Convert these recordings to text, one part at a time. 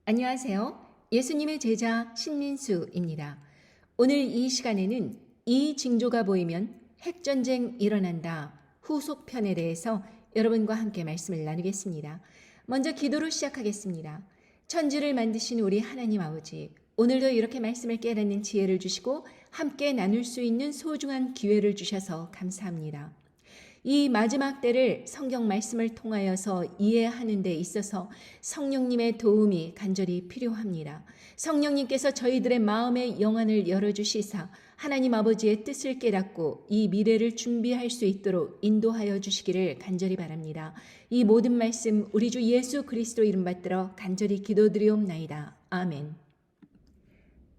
안녕하세요. 예수님의 제자 신민수입니다. 오늘 이 시간에는 이 징조가 보이면 핵전쟁 일어난다 후속편에 대해서 여러분과 함께 말씀을 나누겠습니다. 먼저 기도로 시작하겠습니다. 천지를 만드신 우리 하나님 아버지, 오늘도 이렇게 말씀을 깨닫는 지혜를 주시고 함께 나눌 수 있는 소중한 기회를 주셔서 감사합니다. 이 마지막 때를 성경 말씀을 통하여서 이해하는 데 있어서 성령님의 도움이 간절히 필요합니다. 성령님께서 저희들의 마음의 영안을 열어주시사 하나님 아버지의 뜻을 깨닫고 이 미래를 준비할 수 있도록 인도하여 주시기를 간절히 바랍니다. 이 모든 말씀 우리 주 예수 그리스도 이름 받들어 간절히 기도드리옵나이다. 아멘.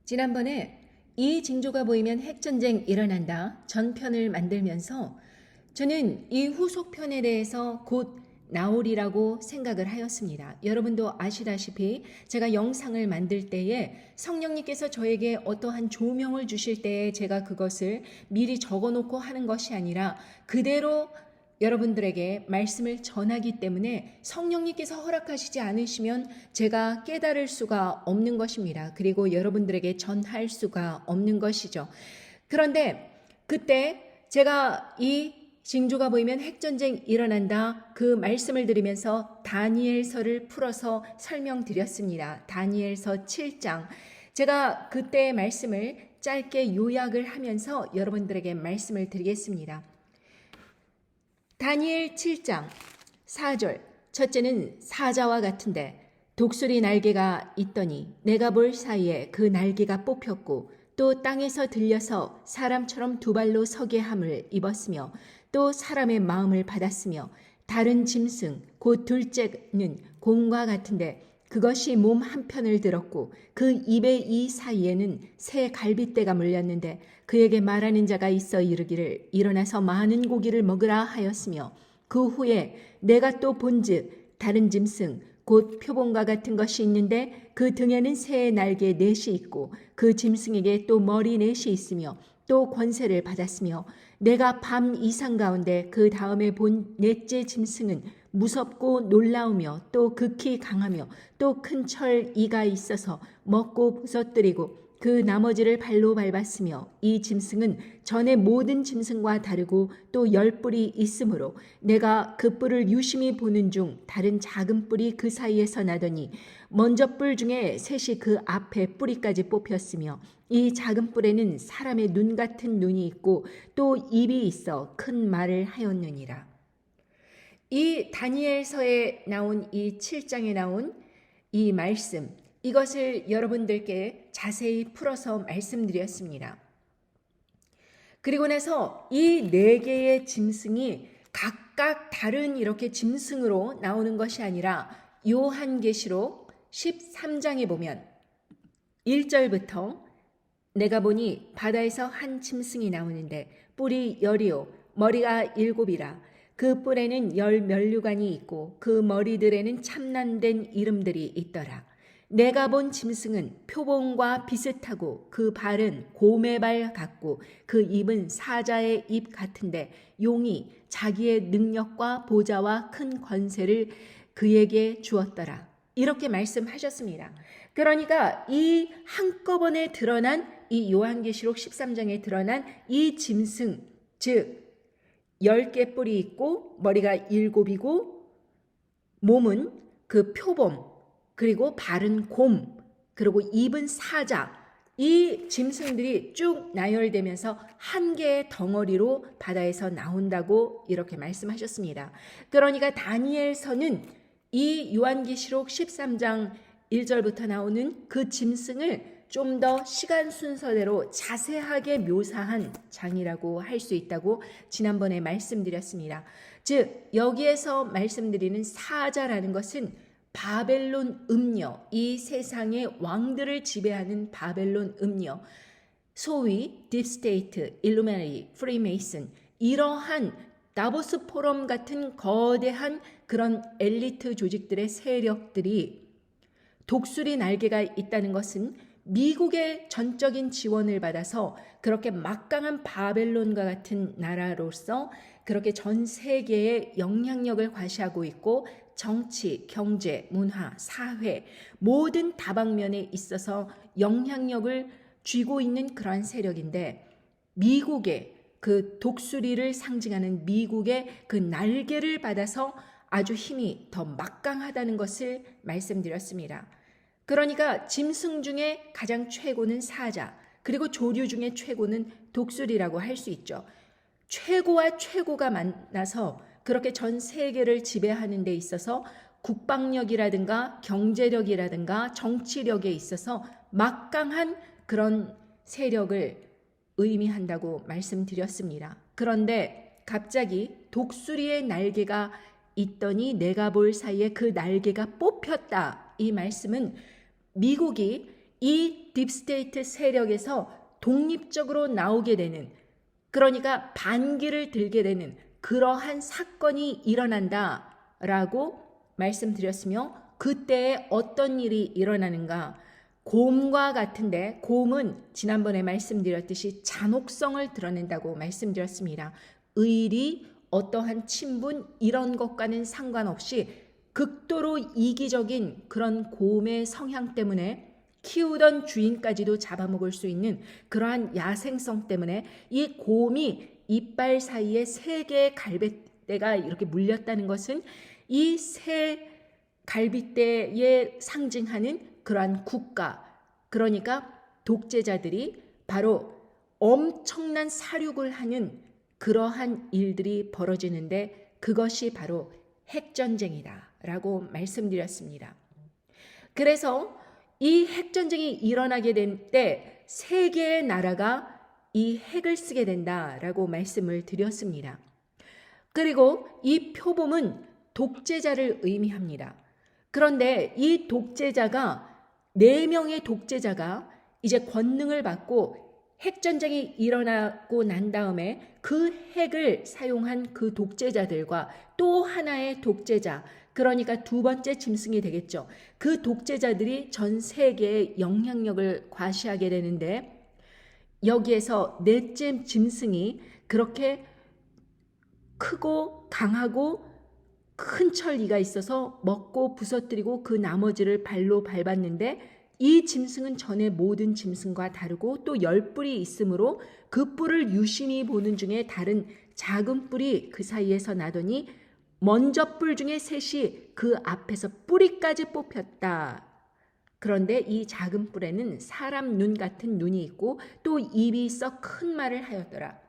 지난번에 이 징조가 보이면 핵전쟁 일어난다 전편을 만들면서 저는 이 후속편에 대해서 곧 나오리라고 생각을 하였습니다. 여러분도 아시다시피 제가 영상을 만들 때에 성령님께서 저에게 어떠한 조명을 주실 때에 제가 그것을 미리 적어놓고 하는 것이 아니라 그대로 여러분들에게 말씀을 전하기 때문에 성령님께서 허락하시지 않으시면 제가 깨달을 수가 없는 것입니다. 그리고 여러분들에게 전할 수가 없는 것이죠. 그런데 그때 제가 이 징조가 보이면 핵전쟁 일어난다 그 말씀을 드리면서 다니엘서를 풀어서 설명드렸습니다. 다니엘서 7장. 제가 그때의 말씀을 짧게 요약을 하면서 여러분들에게 말씀을 드리겠습니다. 다니엘 7장 4절. 첫째는 사자와 같은데 독수리 날개가 있더니 내가 볼 사이에 그 날개가 뽑혔고 또 땅에서 들려서 사람처럼 두 발로 서게 함을 입었으며 또 사람의 마음을 받았으며 다른 짐승 곧 둘째는 곰과 같은데 그것이 몸 한편을 들었고 그 입의 이 사이에는 새 갈빗대가 물렸는데 그에게 말하는 자가 있어 이르기를 일어나서 많은 고기를 먹으라 하였으며 그 후에 내가 또 본즉 다른 짐승 곧 표본과 같은 것이 있는데 그 등에는 새 날개 넷이 있고 그 짐승에게 또 머리 넷이 있으며 또 권세를 받았으며 내가 밤 이상 가운데 그 다음에 본 넷째 짐승은 무섭고 놀라우며 또 극히 강하며 또 큰 철 이가 있어서 먹고 부서뜨리고 그 나머지를 발로 밟았으며 이 짐승은 전에 모든 짐승과 다르고 또 10뿔이 있으므로 내가 그 뿔을 유심히 보는 중 다른 작은 뿔이 그 사이에서 나더니 먼저 뿔 중에 셋이 그 앞에 뿌리까지 뽑혔으며 이 작은 뿔에는 사람의 눈 같은 눈이 있고 또 입이 있어 큰 말을 하였느니라. 이 다니엘서에 나온 이 7장에 나온 이 말씀, 이것을 여러분들께 자세히 풀어서 말씀드렸습니다. 그리고 나서 이 네 개의 짐승이 각각 다른 이렇게 짐승으로 나오는 것이 아니라 요한계시록 13장에 보면 1절부터 내가 보니 바다에서 한 짐승이 나오는데 뿔이 10이요 머리가 7이라 그 뿔에는 10면류관이 있고 그 머리들에는 참난된 이름들이 있더라. 내가 본 짐승은 표본과 비슷하고 그 발은 곰의 발 같고 그 입은 사자의 입 같은데 용이 자기의 능력과 보좌와 큰 권세를 그에게 주었더라. 이렇게 말씀하셨습니다. 그러니까 이 한꺼번에 드러난 이 요한계시록 13장에 드러난 이 짐승, 즉 10개 뿔이 있고 머리가 7이고 몸은 그 표범 그리고 발은 곰 그리고 입은 사자 이 짐승들이 쭉 나열되면서 한 개의 덩어리로 바다에서 나온다고 이렇게 말씀하셨습니다. 그러니까 다니엘서는 이 요한계시록 13장 1절부터 나오는 그 짐승을 좀 더 시간 순서대로 자세하게 묘사한 장이라고 할 수 있다고 지난번에 말씀드렸습니다. 즉 여기에서 말씀드리는 사자라는 것은 바벨론 음녀, 이 세상의 왕들을 지배하는 바벨론 음녀, 소위 딥스테이트, 일루미나티, 프리메이슨 이러한 다보스 포럼 같은 거대한 그런 엘리트 조직들의 세력들이 독수리 날개가 있다는 것은 미국의 전적인 지원을 받아서 그렇게 막강한 바벨론과 같은 나라로서 그렇게 전 세계에 영향력을 과시하고 있고 정치, 경제, 문화, 사회 모든 다방면에 있어서 영향력을 쥐고 있는 그러한 세력인데 미국의 그 독수리를 상징하는 미국의 그 날개를 받아서 아주 힘이 더 막강하다는 것을 말씀드렸습니다. 그러니까 짐승 중에 가장 최고는 사자, 그리고 조류 중에 최고는 독수리라고 할 수 있죠. 최고와 최고가 만나서 그렇게 전 세계를 지배하는 데 있어서 국방력이라든가 경제력이라든가 정치력에 있어서 막강한 그런 세력을 의미한다고 말씀드렸습니다. 그런데 갑자기 독수리의 날개가 있더니 내가 볼 사이에 그 날개가 뽑혔다. 이 말씀은 미국이 이 딥스테이트 세력에서 독립적으로 나오게 되는, 그러니까 반기를 들게 되는 그러한 사건이 일어난다라고 말씀드렸으며, 그때에 어떤 일이 일어나는가? 곰과 같은데, 곰은 지난번에 말씀드렸듯이 잔혹성을 드러낸다고 말씀드렸습니다. 의리, 어떠한 친분 이런 것과는 상관없이 극도로 이기적인 그런 곰의 성향 때문에 키우던 주인까지도 잡아먹을 수 있는 그러한 야생성 때문에 이 곰이 이빨 사이에 3개의 갈빗대가 이렇게 물렸다는 것은 이 3갈빗대에 상징하는 그러한 국가, 그러니까 독재자들이 바로 엄청난 살육을 하는 그러한 일들이 벌어지는데 그것이 바로 핵전쟁이다라고 말씀드렸습니다. 그래서 이 핵전쟁이 일어나게 된 때 3개의 나라가 이 핵을 쓰게 된다라고 말씀을 드렸습니다. 그리고 이 표범은 독재자를 의미합니다. 그런데 이 독재자가 4명의 독재자가 이제 권능을 받고 핵전쟁이 일어나고 난 다음에 그 핵을 사용한 그 독재자들과 또 하나의 독재자, 그러니까 2번째 짐승이 되겠죠. 그 독재자들이 전 세계에 영향력을 과시하게 되는데 여기에서 4째 짐승이 그렇게 크고 강하고 큰 천리가 있어서 먹고 부서뜨리고 그 나머지를 발로 밟았는데 이 짐승은 전에 모든 짐승과 다르고 또 10뿔이 있으므로 그 뿔을 유심히 보는 중에 다른 작은 뿔이 그 사이에서 나더니 먼저 뿔 중에 셋이 그 앞에서 뿌리까지 뽑혔다. 그런데 이 작은 뿔에는 사람 눈 같은 눈이 있고 또 입이 있어 큰 말을 하였더라.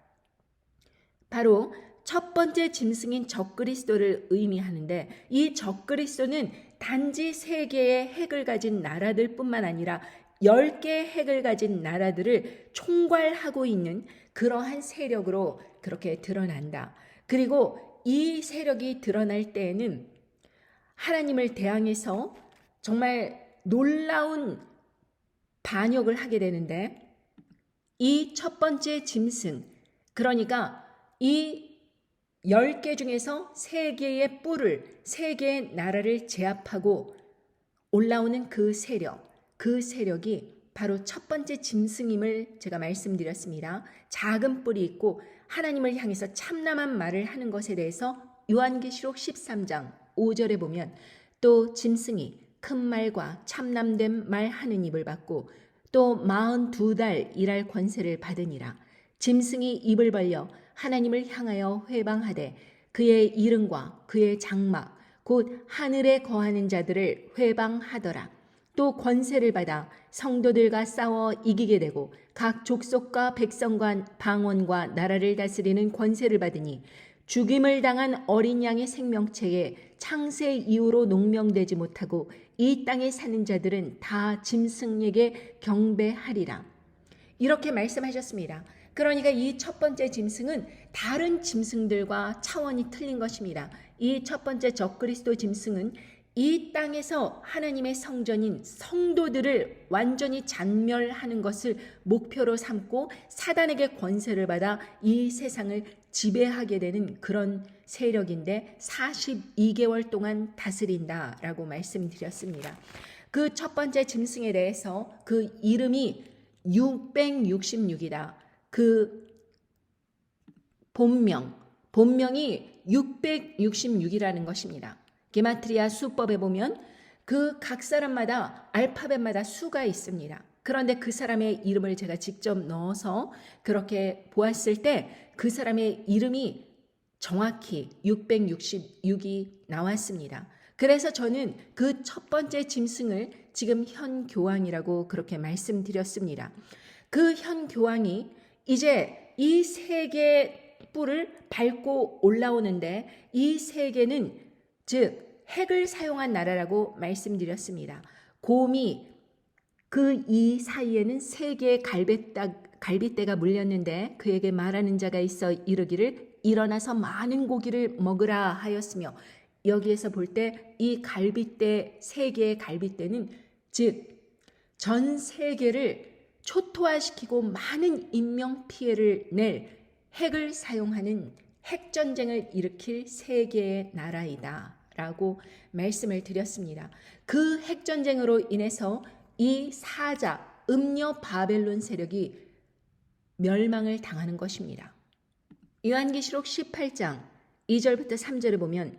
바로 첫 번째 짐승인 적그리스도를 의미하는데 이 적그리스도는 단지 3개의 핵을 가진 나라들 뿐만 아니라 10개의 핵을 가진 나라들을 총괄하고 있는 그러한 세력으로 그렇게 드러난다. 그리고 이 세력이 드러날 때에는 하나님을 대항해서 정말 놀라운 반역을 하게 되는데 이 첫 번째 짐승, 그러니까 이 10개 중에서 3개의 뿔을 3개의 나라를 제압하고 올라오는 그 세력이 바로 첫 번째 짐승임을 제가 말씀드렸습니다. 작은 뿔이 있고 하나님을 향해서 참남한 말을 하는 것에 대해서 요한계시록 13장 5절에 보면 또 짐승이 큰 말과 참남된 말 하는 입을 받고 또 42달 일할 권세를 받으니라. 짐승이 입을 벌려 하나님을 향하여 회방하되 그의 이름과 그의 장막 곧 하늘에 거하는 자들을 회방하더라. 또 권세를 받아 성도들과 싸워 이기게 되고 각 족속과 백성과 방언과 나라를 다스리는 권세를 받으니 죽임을 당한 어린 양의 생명체에 창세 이후로 농명되지 못하고 이 땅에 사는 자들은 다 짐승에게 경배하리라. 이렇게 말씀하셨습니다. 그러니까 이 첫 번째 짐승은 다른 짐승들과 차원이 틀린 것입니다. 이 첫 번째 적그리스도 짐승은 이 땅에서 하나님의 성전인 성도들을 완전히 잔멸하는 것을 목표로 삼고 사단에게 권세를 받아 이 세상을 지배하게 되는 그런 세력인데 42개월 동안 다스린다라고 말씀드렸습니다. 그 첫 번째 짐승에 대해서 그 이름이 666이다. 그 본명이 666이라는 것입니다. 게마트리아 수법에 보면 그 각 사람마다 알파벳마다 수가 있습니다. 그런데 그 사람의 이름을 제가 직접 넣어서 그렇게 보았을 때 그 사람의 이름이 정확히 666이 나왔습니다. 그래서 저는 그 첫 번째 짐승을 지금 현교황이라고 그렇게 말씀드렸습니다. 그 현교황이 이제 이 세계 뿔을 밟고 올라오는데 이 세계는 즉 핵을 사용한 나라라고 말씀드렸습니다. 곰이 그 이 사이에는 세 개의 갈빗대가 물렸는데 그에게 말하는 자가 있어 이르기를 일어나서 많은 고기를 먹으라 하였으며 여기에서 볼 때 이 갈빗대 세 개의 갈빗대는 즉 전 세계를 초토화시키고 많은 인명 피해를 낼 핵을 사용하는 핵전쟁을 일으킬 세 개의 나라이다 라고 말씀을 드렸습니다. 그 핵전쟁으로 인해서 이 사자 음녀 바벨론 세력이 멸망을 당하는 것입니다. 요한계시록 18장 2절부터 3절을 보면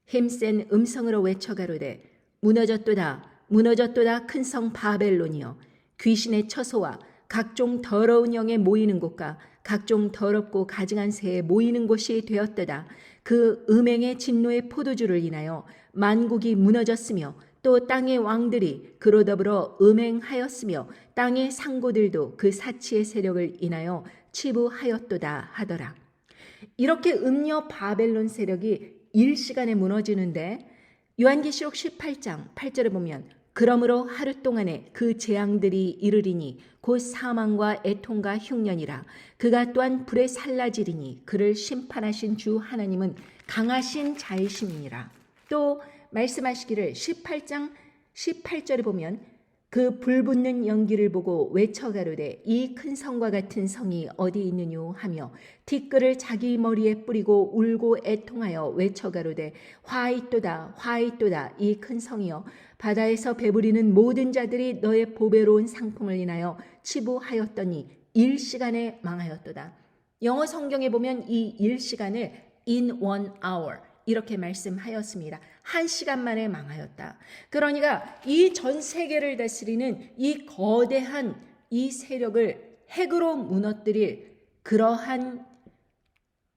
힘센 음성으로 외쳐가로되 무너졌도다 무너졌도다 큰 성 바벨론이여 귀신의 처소와 각종 더러운 영에 모이는 곳과 각종 더럽고 가증한 새에 모이는 곳이 되었도다. 그 음행의 진노의 포도주를 인하여 만국이 무너졌으며 또 땅의 왕들이 그로 더불어 음행하였으며 땅의 상고들도 그 사치의 세력을 인하여 치부하였도다 하더라. 이렇게 음녀 바벨론 세력이 일시간에 무너지는데 요한계시록 18장 8절에 보면 그러므로 하루 동안에 그 재앙들이 이르리니 곧 사망과 애통과 흉년이라. 그가 또한 불에 살라지리니 그를 심판하신 주 하나님은 강하신 자이심이니라. 또 말씀하시기를 18장 18절에 보면 그 불붙는 연기를 보고 외쳐가로되 이 큰 성과 같은 성이 어디 있느뇨 하며 티끌을 자기 머리에 뿌리고 울고 애통하여 외쳐가로되 화 있도다 화 있도다 이 큰 성이여 바다에서 배부리는 모든 자들이 너의 보배로운 상품을 인하여 치부하였더니 일시간에 망하였도다. 영어 성경에 보면 이 일시간을 in 1 hour 이렇게 말씀하였습니다. 1시간 만에 망하였다. 그러니까 이 전 세계를 다스리는 이 거대한 이 세력을 핵으로 무너뜨릴 그러한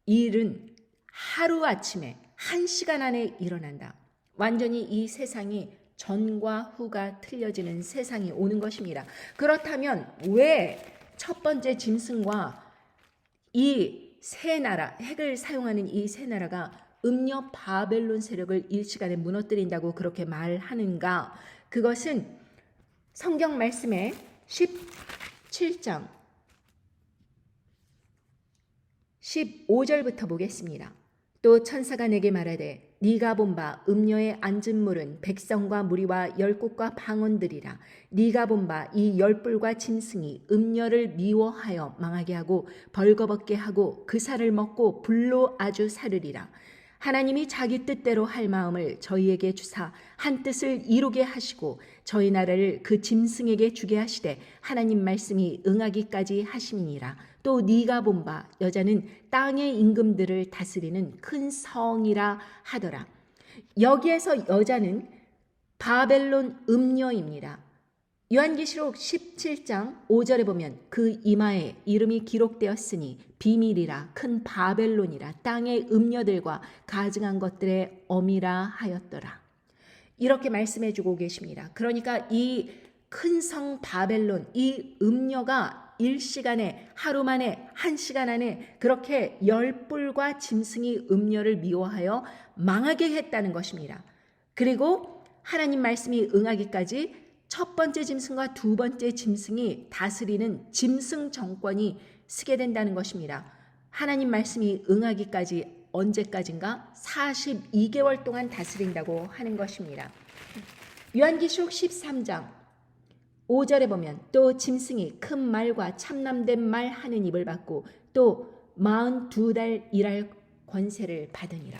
일은 하루아침에 1시간 안에 일어난다. 완전히 이 세상이 전과 후가 틀려지는 세상이 오는 것입니다. 그렇다면 왜 첫 번째 짐승과 이 세 나라, 핵을 사용하는 이 세 나라가 음녀 바벨론 세력을 일시간에 무너뜨린다고 그렇게 말하는가? 그것은 성경 말씀의 17장 15절부터 보겠습니다. 또 천사가 내게 말하되 네가 본 바 음녀의 앉은 물은 백성과 무리와 열국과 방언들이라. 네가 본 바 이 열불과 짐승이 음녀를 미워하여 망하게 하고 벌거벗게 하고 그 살을 먹고 불로 아주 사르리라. 하나님이 자기 뜻대로 할 마음을 저희에게 주사 한 뜻을 이루게 하시고 저희 나라를 그 짐승에게 주게 하시되 하나님 말씀이 응하기까지 하심이니라. 또 네가 본 바 여자는 땅의 임금들을 다스리는 큰 성이라 하더라. 여기에서 여자는 바벨론 음녀입니다. 요한계시록 17장 5절에 보면 그 이마에 이름이 기록되었으니 비밀이라 큰 바벨론이라 땅의 음녀들과 가증한 것들의 어미라 하였더라. 이렇게 말씀해 주고 계십니다. 그러니까 이 큰 성 바벨론, 이 음녀가 일시간에 하루 만에 1시간 안에 그렇게 열불과 짐승이 음녀를 미워하여 망하게 했다는 것입니다. 그리고 하나님 말씀이 응하기까지 첫 번째 짐승과 두 번째 짐승이 다스리는 짐승 정권이 쓰게 된다는 것입니다. 하나님 말씀이 응하기까지 언제까지인가? 42개월 동안 다스린다고 하는 것입니다. 요한계시록 13장 5절에 보면 또 짐승이 큰 말과 참남된 말 하는 입을 받고 또 42달 일할 권세를 받으니라.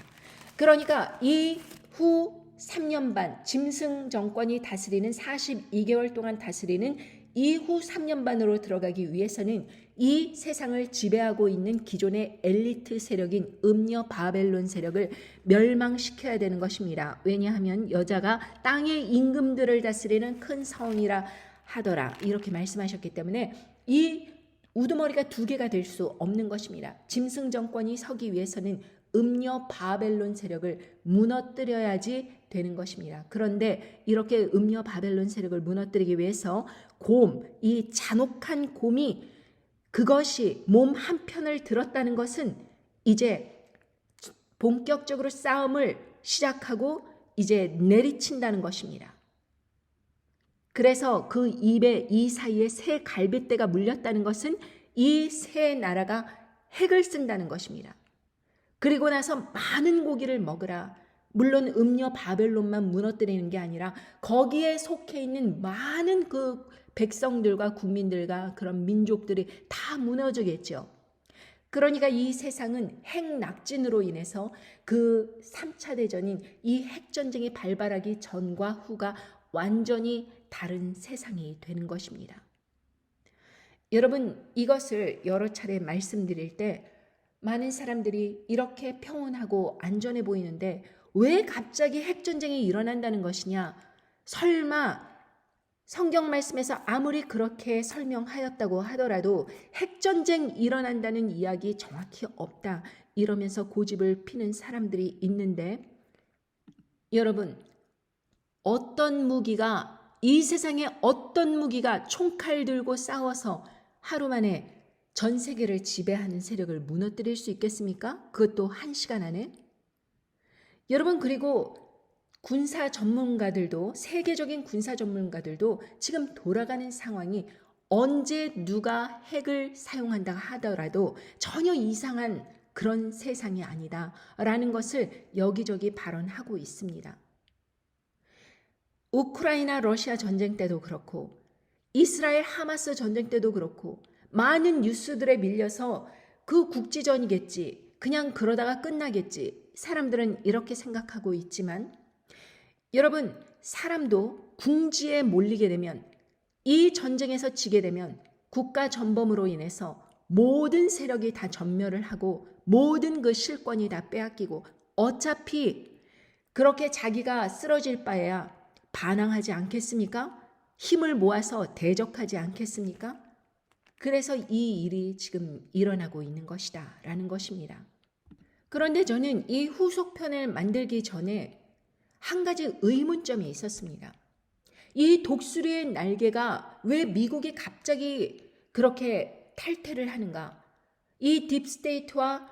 그러니까 이후 3년 반 짐승 정권이 다스리는 42개월 동안 다스리는 이후 3년 반으로 들어가기 위해서는 이 세상을 지배하고 있는 기존의 엘리트 세력인 음녀 바벨론 세력을 멸망시켜야 되는 것입니다. 왜냐하면 여자가 땅의 임금들을 다스리는 큰 성이라 하더라. 이렇게 말씀하셨기 때문에 이 우두머리가 두 개가 될 수 없는 것입니다. 짐승 정권이 서기 위해서는 음녀 바벨론 세력을 무너뜨려야지 되는 것입니다. 그런데 이렇게 음녀 바벨론 세력을 무너뜨리기 위해서 이 잔혹한 곰이 그것이 몸 한편을 들었다는 것은 이제 본격적으로 싸움을 시작하고 이제 내리친다는 것입니다. 그래서 그 입에 이 사이에 새 갈빗대가 물렸다는 것은 이 새 나라가 핵을 쓴다는 것입니다. 그리고 나서 많은 고기를 먹으라. 물론 음녀 바벨론만 무너뜨리는 게 아니라 거기에 속해 있는 많은 그 백성들과 국민들과 그런 민족들이 다 무너지겠죠. 그러니까 이 세상은 핵낙진으로 인해서 그 3차 대전인 이 핵전쟁이 발발하기 전과 후가 완전히 다른 세상이 되는 것입니다. 여러분, 이것을 여러 차례 말씀드릴 때 많은 사람들이 이렇게 평온하고 안전해 보이는데 왜 갑자기 핵전쟁이 일어난다는 것이냐? 설마 성경 말씀에서 아무리 그렇게 설명하였다고 하더라도 핵전쟁 일어난다는 이야기 정확히 없다. 이러면서 고집을 피는 사람들이 있는데 여러분, 이 세상에 어떤 무기가 총칼 들고 싸워서 하루 만에 전 세계를 지배하는 세력을 무너뜨릴 수 있겠습니까? 그것도 1시간 안에? 여러분, 그리고 군사 전문가들도, 세계적인 군사 전문가들도 지금 돌아가는 상황이 언제 누가 핵을 사용한다 하더라도 전혀 이상한 그런 세상이 아니다라는 것을 여기저기 발언하고 있습니다. 우크라이나 러시아 전쟁 때도 그렇고 이스라엘 하마스 전쟁 때도 그렇고 많은 뉴스들에 밀려서 그 국지전이겠지, 그냥 그러다가 끝나겠지, 사람들은 이렇게 생각하고 있지만 여러분, 사람도 궁지에 몰리게 되면, 이 전쟁에서 지게 되면 국가 전범으로 인해서 모든 세력이 다 전멸을 하고 모든 그 실권이 다 빼앗기고 어차피 그렇게 자기가 쓰러질 바에야 반항하지 않겠습니까? 힘을 모아서 대적하지 않겠습니까? 그래서 이 일이 지금 일어나고 있는 것이다 라는 것입니다. 그런데 저는 이 후속편을 만들기 전에 한 가지 의문점이 있었습니다. 이 독수리의 날개가 왜 미국이 갑자기 그렇게 탈퇴를 하는가? 이 딥스테이트와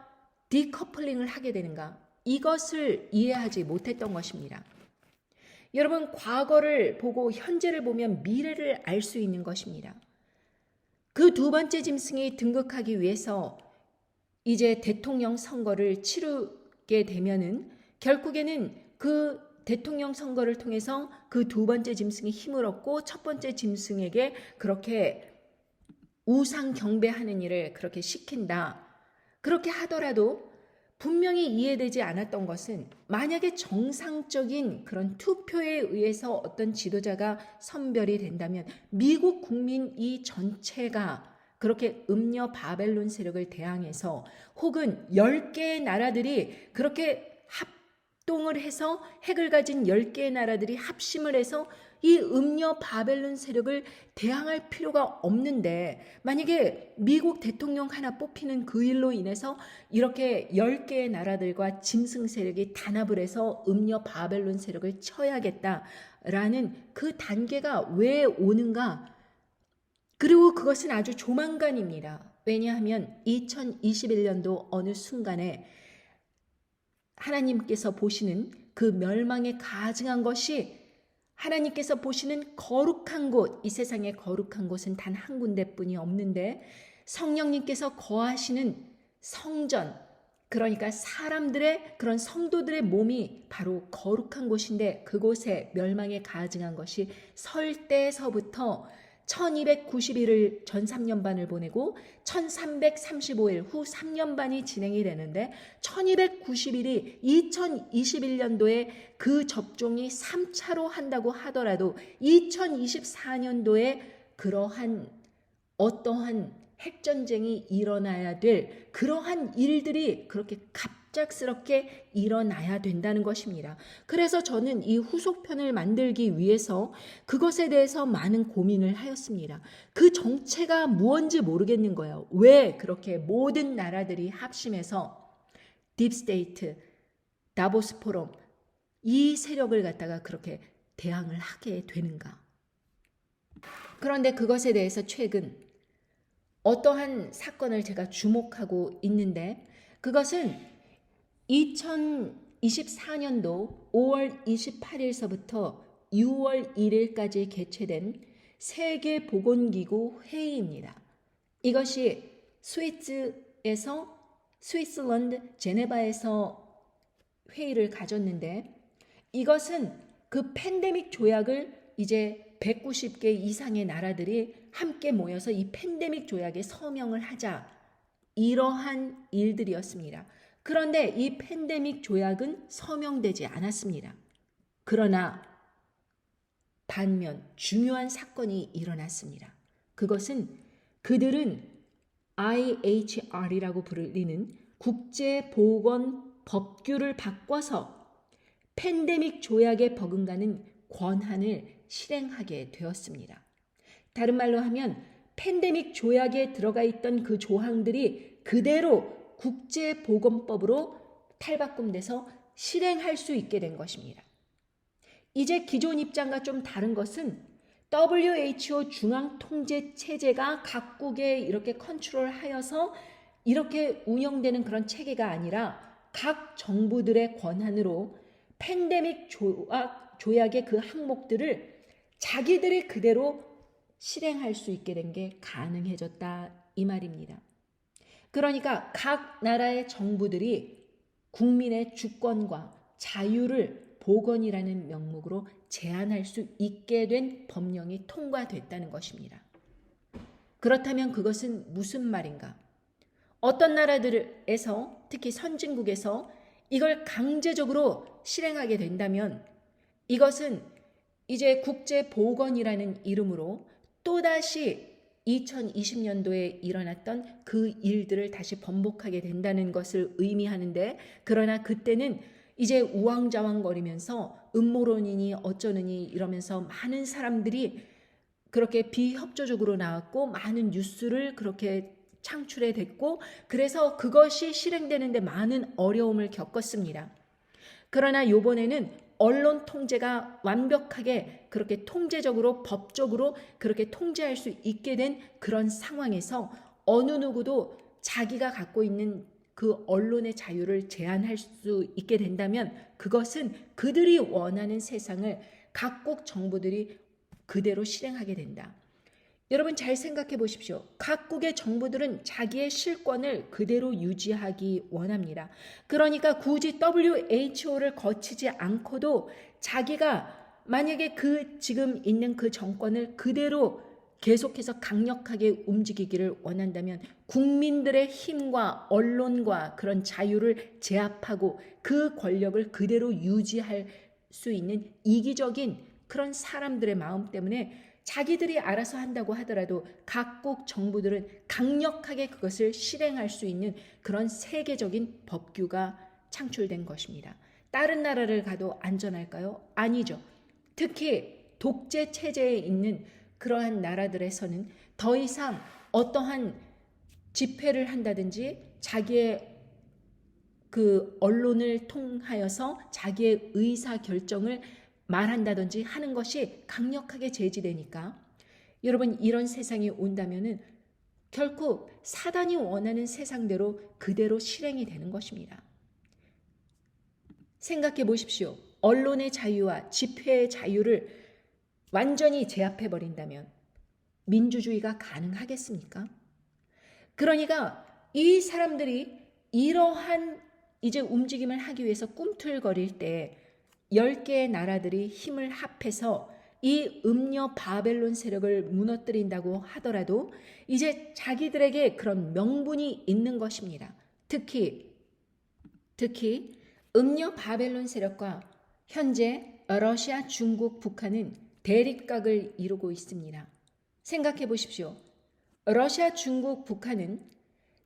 디커플링을 하게 되는가? 이것을 이해하지 못했던 것입니다. 여러분, 과거를 보고 현재를 보면 미래를 알 수 있는 것입니다. 그 두 번째 짐승이 등극하기 위해서 이제 대통령 선거를 치르게 되면은 결국에는 그 대통령 선거를 통해서 그 두 번째 짐승이 힘을 얻고 첫 번째 짐승에게 그렇게 우상 경배하는 일을 그렇게 시킨다. 그렇게 하더라도 분명히 이해되지 않았던 것은 만약에 정상적인 그런 투표에 의해서 어떤 지도자가 선별이 된다면 미국 국민 이 전체가 그렇게 음녀 바벨론 세력을 대항해서 혹은 10개의 나라들이 그렇게 합동을 해서 핵을 가진 10개의 나라들이 합심을 해서 이 음녀 바벨론 세력을 대항할 필요가 없는데 만약에 미국 대통령 하나 뽑히는 그 일로 인해서 이렇게 10개의 나라들과 짐승 세력이 단합을 해서 음녀 바벨론 세력을 쳐야겠다라는 그 단계가 왜 오는가? 그리고 그것은 아주 조만간입니다. 왜냐하면 2021년도 어느 순간에 하나님께서 보시는 그 멸망에 가증한 것이 하나님께서 보시는 거룩한 곳, 이 세상에 거룩한 곳은 단 한 군데뿐이 없는데 성령님께서 거하시는 성전, 그러니까 사람들의 그런 성도들의 몸이 바로 거룩한 곳인데 그곳에 멸망에 가증한 것이 설 때서부터 1290일을 전 3년 반을 보내고 1335일 후 3년 반이 진행이 되는데 1290일이 2021년도에 그 접종이 3차로 한다고 하더라도 2024년도에 그러한 어떠한 핵전쟁이 일어나야 될 그러한 일들이 그렇게 갑작스럽게 일어나야 된다는 것입니다. 그래서 저는 이 후속편을 만들기 위해서 그것에 대해서 많은 고민을 하였습니다. 그 정체가 무언지 모르겠는 거예요. 왜 그렇게 모든 나라들이 합심해서 딥스테이트, 다보스 포럼 이 세력을 갖다가 그렇게 대항을 하게 되는가? 그런데 그것에 대해서 최근 어떠한 사건을 제가 주목하고 있는데 그것은 2024년도 5월 28일서부터 6월 1일까지 개최된 세계보건기구 회의입니다. 이것이 스위스런드 제네바에서 회의를 가졌는데 이것은 그 팬데믹 조약을 이제 190개 이상의 나라들이 함께 모여서 이 팬데믹 조약에 서명을 하자 이러한 일들이었습니다. 그런데 이 팬데믹 조약은 서명되지 않았습니다. 그러나 반면 중요한 사건이 일어났습니다. 그것은 그들은 IHR이라고 불리는 국제보건법규를 바꿔서 팬데믹 조약에 버금가는 권한을 실행하게 되었습니다. 다른 말로 하면 팬데믹 조약에 들어가 있던 그 조항들이 그대로 국제보건법으로 탈바꿈돼서 실행할 수 있게 된 것입니다. 이제 기존 입장과 좀 다른 것은 WHO 중앙통제체제가 각국에 이렇게 컨트롤하여서 이렇게 운영되는 그런 체계가 아니라 각 정부들의 권한으로 팬데믹 조약의 그 항목들을 자기들이 그대로 실행할 수 있게 된 게 가능해졌다 이 말입니다. 그러니까 각 나라의 정부들이 국민의 주권과 자유를 보건이라는 명목으로 제한할 수 있게 된 법령이 통과됐다는 것입니다. 그렇다면 그것은 무슨 말인가? 어떤 나라들에서 특히 선진국에서 이걸 강제적으로 실행하게 된다면 이것은 이제 국제보건이라는 이름으로 또다시 2020년도에 일어났던 그 일들을 다시 번복하게 된다는 것을 의미하는데 그러나 그때는 이제 우왕좌왕거리면서 음모론이니 어쩌느니 이러면서 많은 사람들이 그렇게 비협조적으로 나왔고 많은 뉴스를 그렇게 창출해 댔고 그래서 그것이 실행되는데 많은 어려움을 겪었습니다. 그러나 이번에는 언론 통제가 완벽하게 그렇게 통제적으로 법적으로 그렇게 통제할 수 있게 된 그런 상황에서 어느 누구도 자기가 갖고 있는 그 언론의 자유를 제한할 수 있게 된다면 그것은 그들이 원하는 세상을 각국 정부들이 그대로 실행하게 된다. 여러분 잘 생각해 보십시오. 각국의 정부들은 자기의 실권을 그대로 유지하기 원합니다. 그러니까 굳이 WHO를 거치지 않고도 자기가 만약에 그 지금 있는 그 정권을 그대로 계속해서 강력하게 움직이기를 원한다면 국민들의 힘과 언론과 그런 자유를 제압하고 그 권력을 그대로 유지할 수 있는 이기적인 그런 사람들의 마음 때문에 자기들이 알아서 한다고 하더라도 각국 정부들은 강력하게 그것을 실행할 수 있는 그런 세계적인 법규가 창출된 것입니다. 다른 나라를 가도 안전할까요? 아니죠. 특히 독재 체제에 있는 그러한 나라들에서는 더 이상 어떠한 집회를 한다든지 자기의 그 언론을 통하여서 자기의 의사 결정을 말한다든지 하는 것이 강력하게 제지되니까 여러분 이런 세상이 온다면은 결코 사단이 원하는 세상대로 그대로 실행이 되는 것입니다. 생각해 보십시오. 언론의 자유와 집회의 자유를 완전히 제압해 버린다면 민주주의가 가능하겠습니까? 그러니까 이 사람들이 이러한 이제 움직임을 하기 위해서 꿈틀거릴 때 10개의 나라들이 힘을 합해서 이 음녀 바벨론 세력을 무너뜨린다고 하더라도 이제 자기들에게 그런 명분이 있는 것입니다. 특히 음녀 바벨론 세력과 현재 러시아, 중국, 북한은 대립각을 이루고 있습니다. 생각해 보십시오. 러시아, 중국, 북한은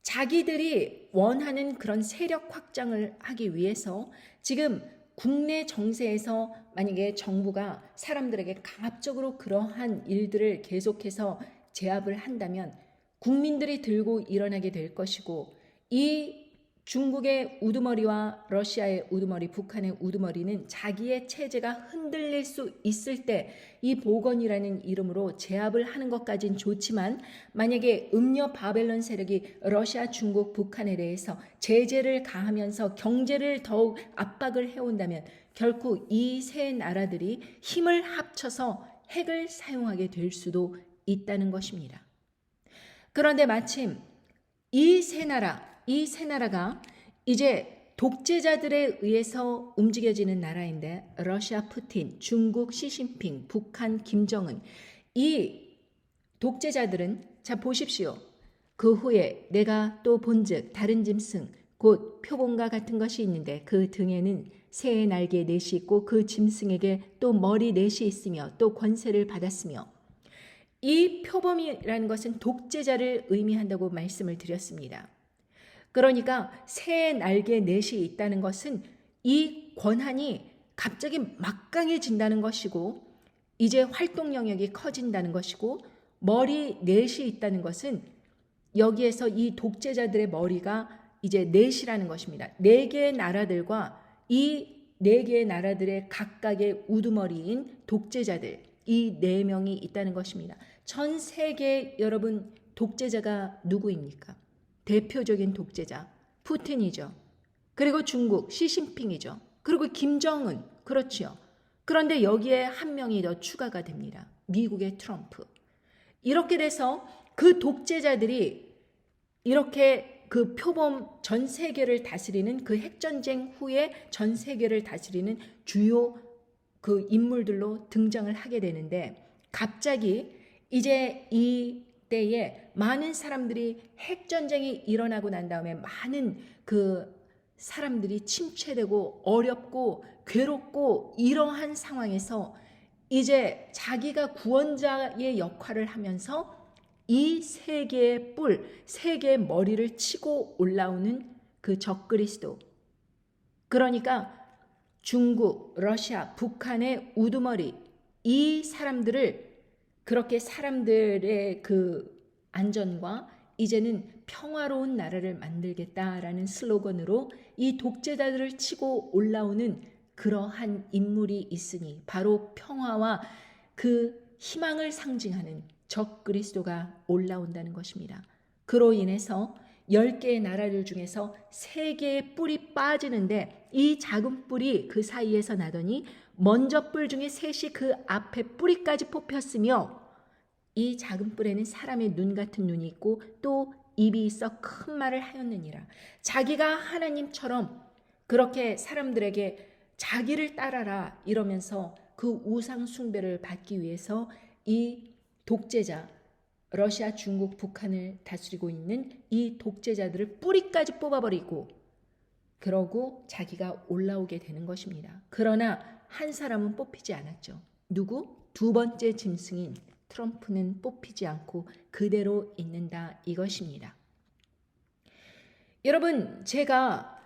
자기들이 원하는 그런 세력 확장을 하기 위해서 지금 국내 정세에서 만약에 정부가 사람들에게 강압적으로 그러한 일들을 계속해서 제압을 한다면 국민들이 들고 일어나게 될 것이고, 이 중국의 우두머리와 러시아의 우두머리, 북한의 우두머리는 자기의 체제가 흔들릴 수 있을 때 이 보건이라는 이름으로 제압을 하는 것까진 좋지만, 만약에 음녀 바벨론 세력이 러시아, 중국, 북한에 대해서 제재를 가하면서 경제를 더욱 압박을 해온다면 결코 이 세 나라들이 힘을 합쳐서 핵을 사용하게 될 수도 있다는 것입니다. 그런데 마침 이 세 나라가 이제 독재자들에 의해서 움직여지는 나라인데, 러시아 푸틴, 중국 시진핑, 북한 김정은, 이 독재자들은 자 보십시오. 그 후에 내가 또 본즉 다른 짐승 곧 표범과 같은 것이 있는데 그 등에는 새의 날개 넷이 있고 그 짐승에게 또 머리 넷이 있으며 또 권세를 받았으며, 이 표범이라는 것은 독재자를 의미한다고 말씀을 드렸습니다. 그러니까 새 날개 넷이 있다는 것은 이 권한이 갑자기 막강해진다는 것이고, 이제 활동 영역이 커진다는 것이고, 머리 넷이 있다는 것은 여기에서 이 독재자들의 머리가 이제 넷이라는 것입니다. 네 개의 나라들과 이 네 개의 나라들의 각각의 우두머리인 독재자들, 이 네 명이 있다는 것입니다. 전 세계 여러분, 독재자가 누구입니까? 대표적인 독재자 푸틴이죠. 그리고 중국 시진핑이죠. 그리고 김정은, 그렇지요. 그런데 여기에 한 명이 더 추가가 됩니다. 미국의 트럼프. 이렇게 돼서 그 독재자들이 이렇게 그 표범 전 세계를 다스리는, 그 핵전쟁 후에 전 세계를 다스리는 주요 그 인물들로 등장을 하게 되는데, 갑자기 이제 이 때에 많은 사람들이 핵전쟁이 일어나고 난 다음에 많은 그 사람들이 침체되고 어렵고 괴롭고 이러한 상황에서 이제 자기가 구원자의 역할을 하면서 이 세계의 뿔, 세계의 머리를 치고 올라오는 그 적그리스도. 그러니까 중국, 러시아, 북한의 우두머리, 이 사람들을 그렇게 사람들의 그 안전과 이제는 평화로운 나라를 만들겠다라는 슬로건으로 이 독재자들을 치고 올라오는 그러한 인물이 있으니, 바로 평화와 그 희망을 상징하는 적 그리스도가 올라온다는 것입니다. 그로 인해서 10개의 나라들 중에서 3개의 뿔이 빠지는데, 이 작은 뿔이 그 사이에서 나더니 먼저 뿔 중에 셋이 그 앞에 뿌리까지 뽑혔으며, 이 작은 뿔에는 사람의 눈 같은 눈이 있고 또 입이 있어 큰 말을 하였느니라. 자기가 하나님처럼 그렇게 사람들에게 자기를 따라라 이러면서 그 우상 숭배를 받기 위해서 이 독재자, 러시아, 중국, 북한을 다스리고 있는 이 독재자들을 뿌리까지 뽑아버리고 그러고 자기가 올라오게 되는 것입니다. 그러나 한 사람은 뽑히지 않았죠. 누구? 두 번째 짐승인 트럼프는 뽑히지 않고 그대로 있는다, 이것입니다. 여러분, 제가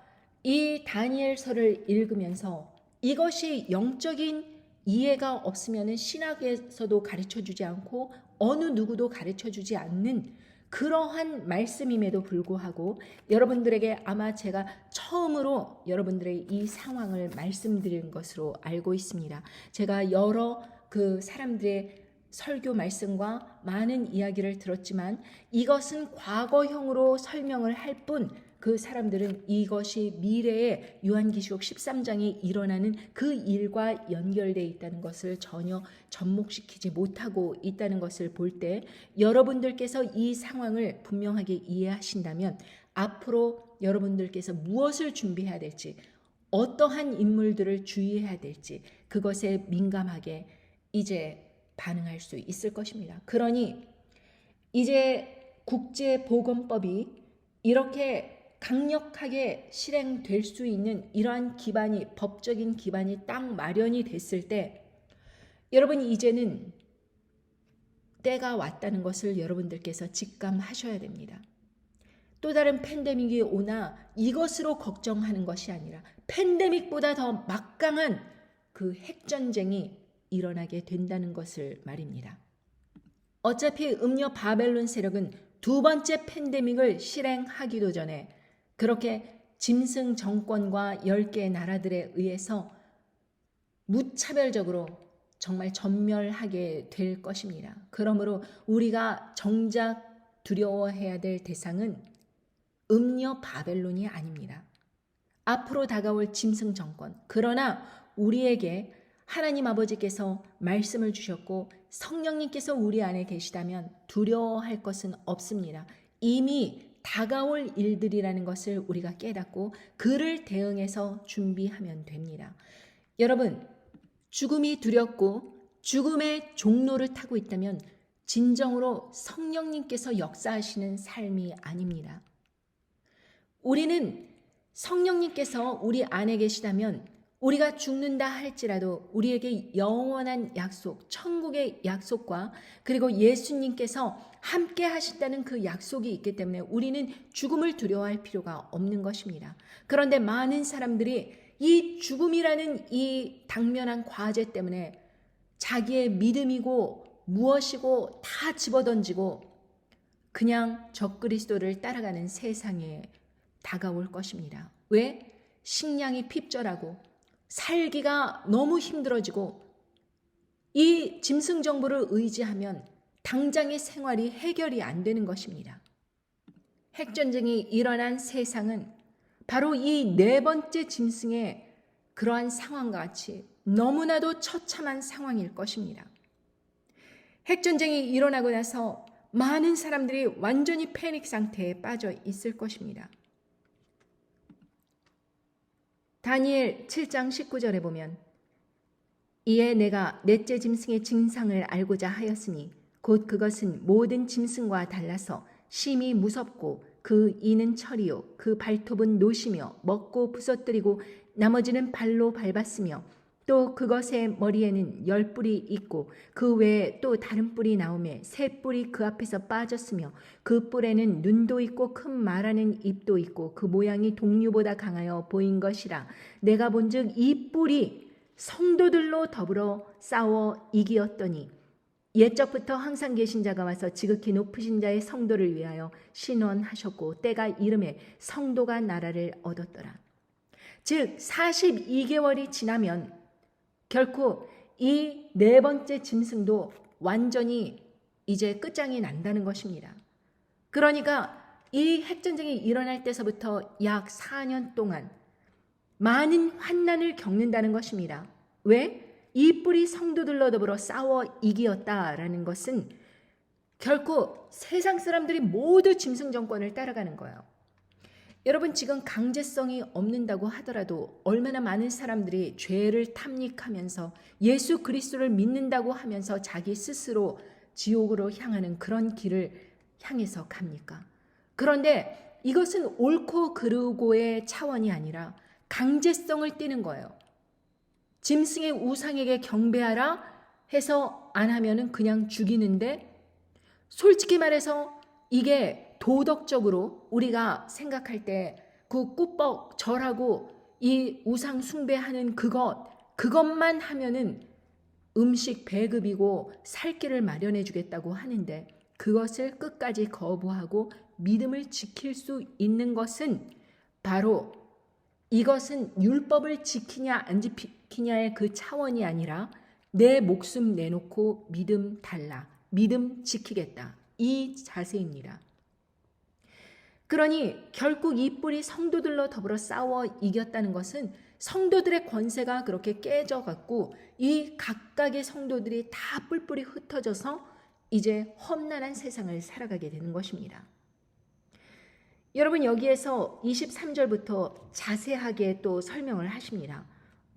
이 다니엘서를 읽으면서 이것이 영적인 이해가 없으면 신학에서도 가르쳐주지 않고 어느 누구도 가르쳐주지 않는 그러한 말씀임에도 불구하고 여러분들에게 아마 제가 처음으로 여러분들의 이 상황을 말씀드린 것으로 알고 있습니다. 제가 여러 그 사람들의 설교 말씀과 많은 이야기를 들었지만 이것은 과거형으로 설명을 할 뿐, 그 사람들은 이것이 미래의 요한계시록 13장에 일어나는 그 일과 연결되어 있다는 것을 전혀 접목시키지 못하고 있다는 것을 볼 때, 여러분들께서 이 상황을 분명하게 이해하신다면 앞으로 여러분들께서 무엇을 준비해야 될지, 어떠한 인물들을 주의해야 될지 그것에 민감하게 이제 반응할 수 있을 것입니다. 그러니 이제 국제보건법이 이렇게 강력하게 실행될 수 있는 이러한 기반이, 법적인 기반이 딱 마련이 됐을 때, 여러분 이제는 때가 왔다는 것을 여러분들께서 직감하셔야 됩니다. 또 다른 팬데믹이 오나 이것으로 걱정하는 것이 아니라 팬데믹보다 더 막강한 그 핵전쟁이 일어나게 된다는 것을 말입니다. 어차피 음녀 바벨론 세력은 두 번째 팬데믹을 실행하기도 전에 그렇게 짐승 정권과 10개의 나라들에 의해서 무차별적으로 정말 전멸하게 될 것입니다. 그러므로 우리가 정작 두려워해야 될 대상은 음녀 바벨론이 아닙니다. 앞으로 다가올 짐승 정권. 그러나 우리에게 하나님 아버지께서 말씀을 주셨고 성령님께서 우리 안에 계시다면 두려워할 것은 없습니다. 이미 다가올 일들이라는 것을 우리가 깨닫고 그를 대응해서 준비하면 됩니다. 여러분, 죽음이 두렵고 죽음의 종로를 타고 있다면 진정으로 성령님께서 역사하시는 삶이 아닙니다. 우리는 성령님께서 우리 안에 계시다면 우리가 죽는다 할지라도 우리에게 영원한 약속, 천국의 약속과 그리고 예수님께서 함께 하신다는 그 약속이 있기 때문에 우리는 죽음을 두려워할 필요가 없는 것입니다. 그런데 많은 사람들이 이 죽음이라는 이 당면한 과제 때문에 자기의 믿음이고 무엇이고 다 집어던지고 그냥 적그리스도를 따라가는 세상에 다가올 것입니다. 왜? 식량이 핍절하고 살기가 너무 힘들어지고 이 짐승 정보를 의지하면 당장의 생활이 해결이 안 되는 것입니다. 핵전쟁이 일어난 세상은 바로 이 네 번째 짐승의 그러한 상황과 같이 너무나도 처참한 상황일 것입니다. 핵전쟁이 일어나고 나서 많은 사람들이 완전히 패닉 상태에 빠져 있을 것입니다. 다니엘 7장 19절에 보면 이에 내가 넷째 짐승의 증상을 알고자 하였으니 곧 그것은 모든 짐승과 달라서 심히 무섭고 그 이는 철이요 그 발톱은 노시며 먹고 부서뜨리고 나머지는 발로 밟았으며 또 그것의 머리에는 10뿔이 있고 그 외에 또 다른 뿔이 나오매 3뿔이 그 앞에서 빠졌으며 그 뿔에는 눈도 있고 큰 말하는 입도 있고 그 모양이 동류보다 강하여 보인 것이라. 내가 본즉 이 뿔이 성도들로 더불어 싸워 이기었더니 옛적부터 항상 계신 자가 와서 지극히 높으신 자의 성도를 위하여 신원하셨고 때가 이름에 성도가 나라를 얻었더라. 즉 42개월이 지나면 결코 이 네 번째 짐승도 완전히 이제 끝장이 난다는 것입니다. 그러니까 이 핵전쟁이 일어날 때서부터 약 4년 동안 많은 환난을 겪는다는 것입니다. 왜? 이 뿔이 성도들로 더불어 싸워 이기었다라는 것은 결코 세상 사람들이 모두 짐승 정권을 따라가는 거예요. 여러분 지금 강제성이 없는다고 하더라도 얼마나 많은 사람들이 죄를 탐닉하면서 예수 그리스도를 믿는다고 하면서 자기 스스로 지옥으로 향하는 그런 길을 향해서 갑니까? 그런데 이것은 옳고 그르고의 차원이 아니라 강제성을 띠는 거예요. 짐승의 우상에게 경배하라 해서 안 하면은 그냥 죽이는데 솔직히 말해서 이게 도덕적으로 우리가 생각할 때 그 꾸벅 절하고 이 우상 숭배하는 그것만 하면은 음식 배급이고 살 길을 마련해 주겠다고 하는데 그것을 끝까지 거부하고 믿음을 지킬 수 있는 것은 바로 이것은 율법을 지키냐 안 지키냐의 그 차원이 아니라 내 목숨 내놓고 믿음 달라, 믿음 지키겠다 이 자세입니다. 그러니 결국 이 뿔이 성도들로 더불어 싸워 이겼다는 것은 성도들의 권세가 그렇게 깨져갖고 이 각각의 성도들이 다 뿔뿔이 흩어져서 이제 험난한 세상을 살아가게 되는 것입니다. 여러분 여기에서 23절부터 자세하게 또 설명을 하십니다.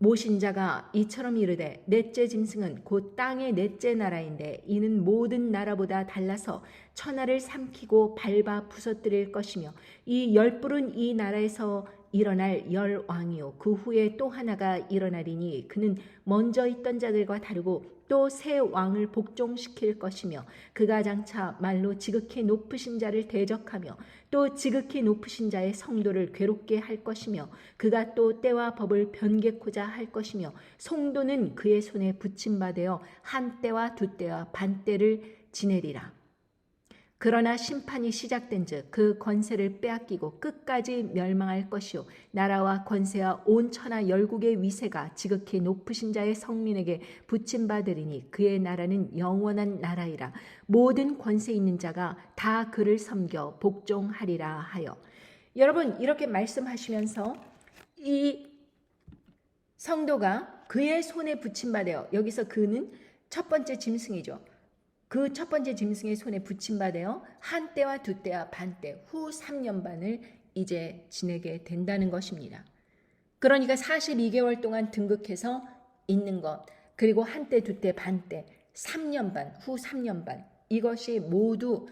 모신 자가 이처럼 이르되 넷째 짐승은 곧 땅의 넷째 나라인데 이는 모든 나라보다 달라서 천하를 삼키고 밟아 부서뜨릴 것이며 이 10뿔은 이 나라에서 일어날 열 왕이요 그 후에 또 하나가 일어나리니 그는 먼저 있던 자들과 다르고 또 새 왕을 복종시킬 것이며 그가 장차 말로 지극히 높으신 자를 대적하며 또 지극히 높으신 자의 성도를 괴롭게 할 것이며 그가 또 때와 법을 변개코자 할 것이며 성도는 그의 손에 붙임받아 한 때와 두 때와 반 때를 지내리라. 그러나 심판이 시작된즉 그 권세를 빼앗기고 끝까지 멸망할 것이요 나라와 권세와 온 천하 열국의 위세가 지극히 높으신 자의 성민에게 붙임받으리니 그의 나라는 영원한 나라이라. 모든 권세 있는 자가 다 그를 섬겨 복종하리라 하여. 여러분, 이렇게 말씀하시면서 이 성도가 그의 손에 붙임받아요. 여기서 그는 첫 번째 짐승이죠. 그 첫 번째 짐승의 손에 붙임받아 한 때와 두 때와 반 때, 후 3년 반을 이제 지내게 된다는 것입니다. 그러니까 42개월 동안 등극해서 있는 것, 그리고 한 때, 두 때, 반 때, 3년 반, 후 3년 반, 이것이 모두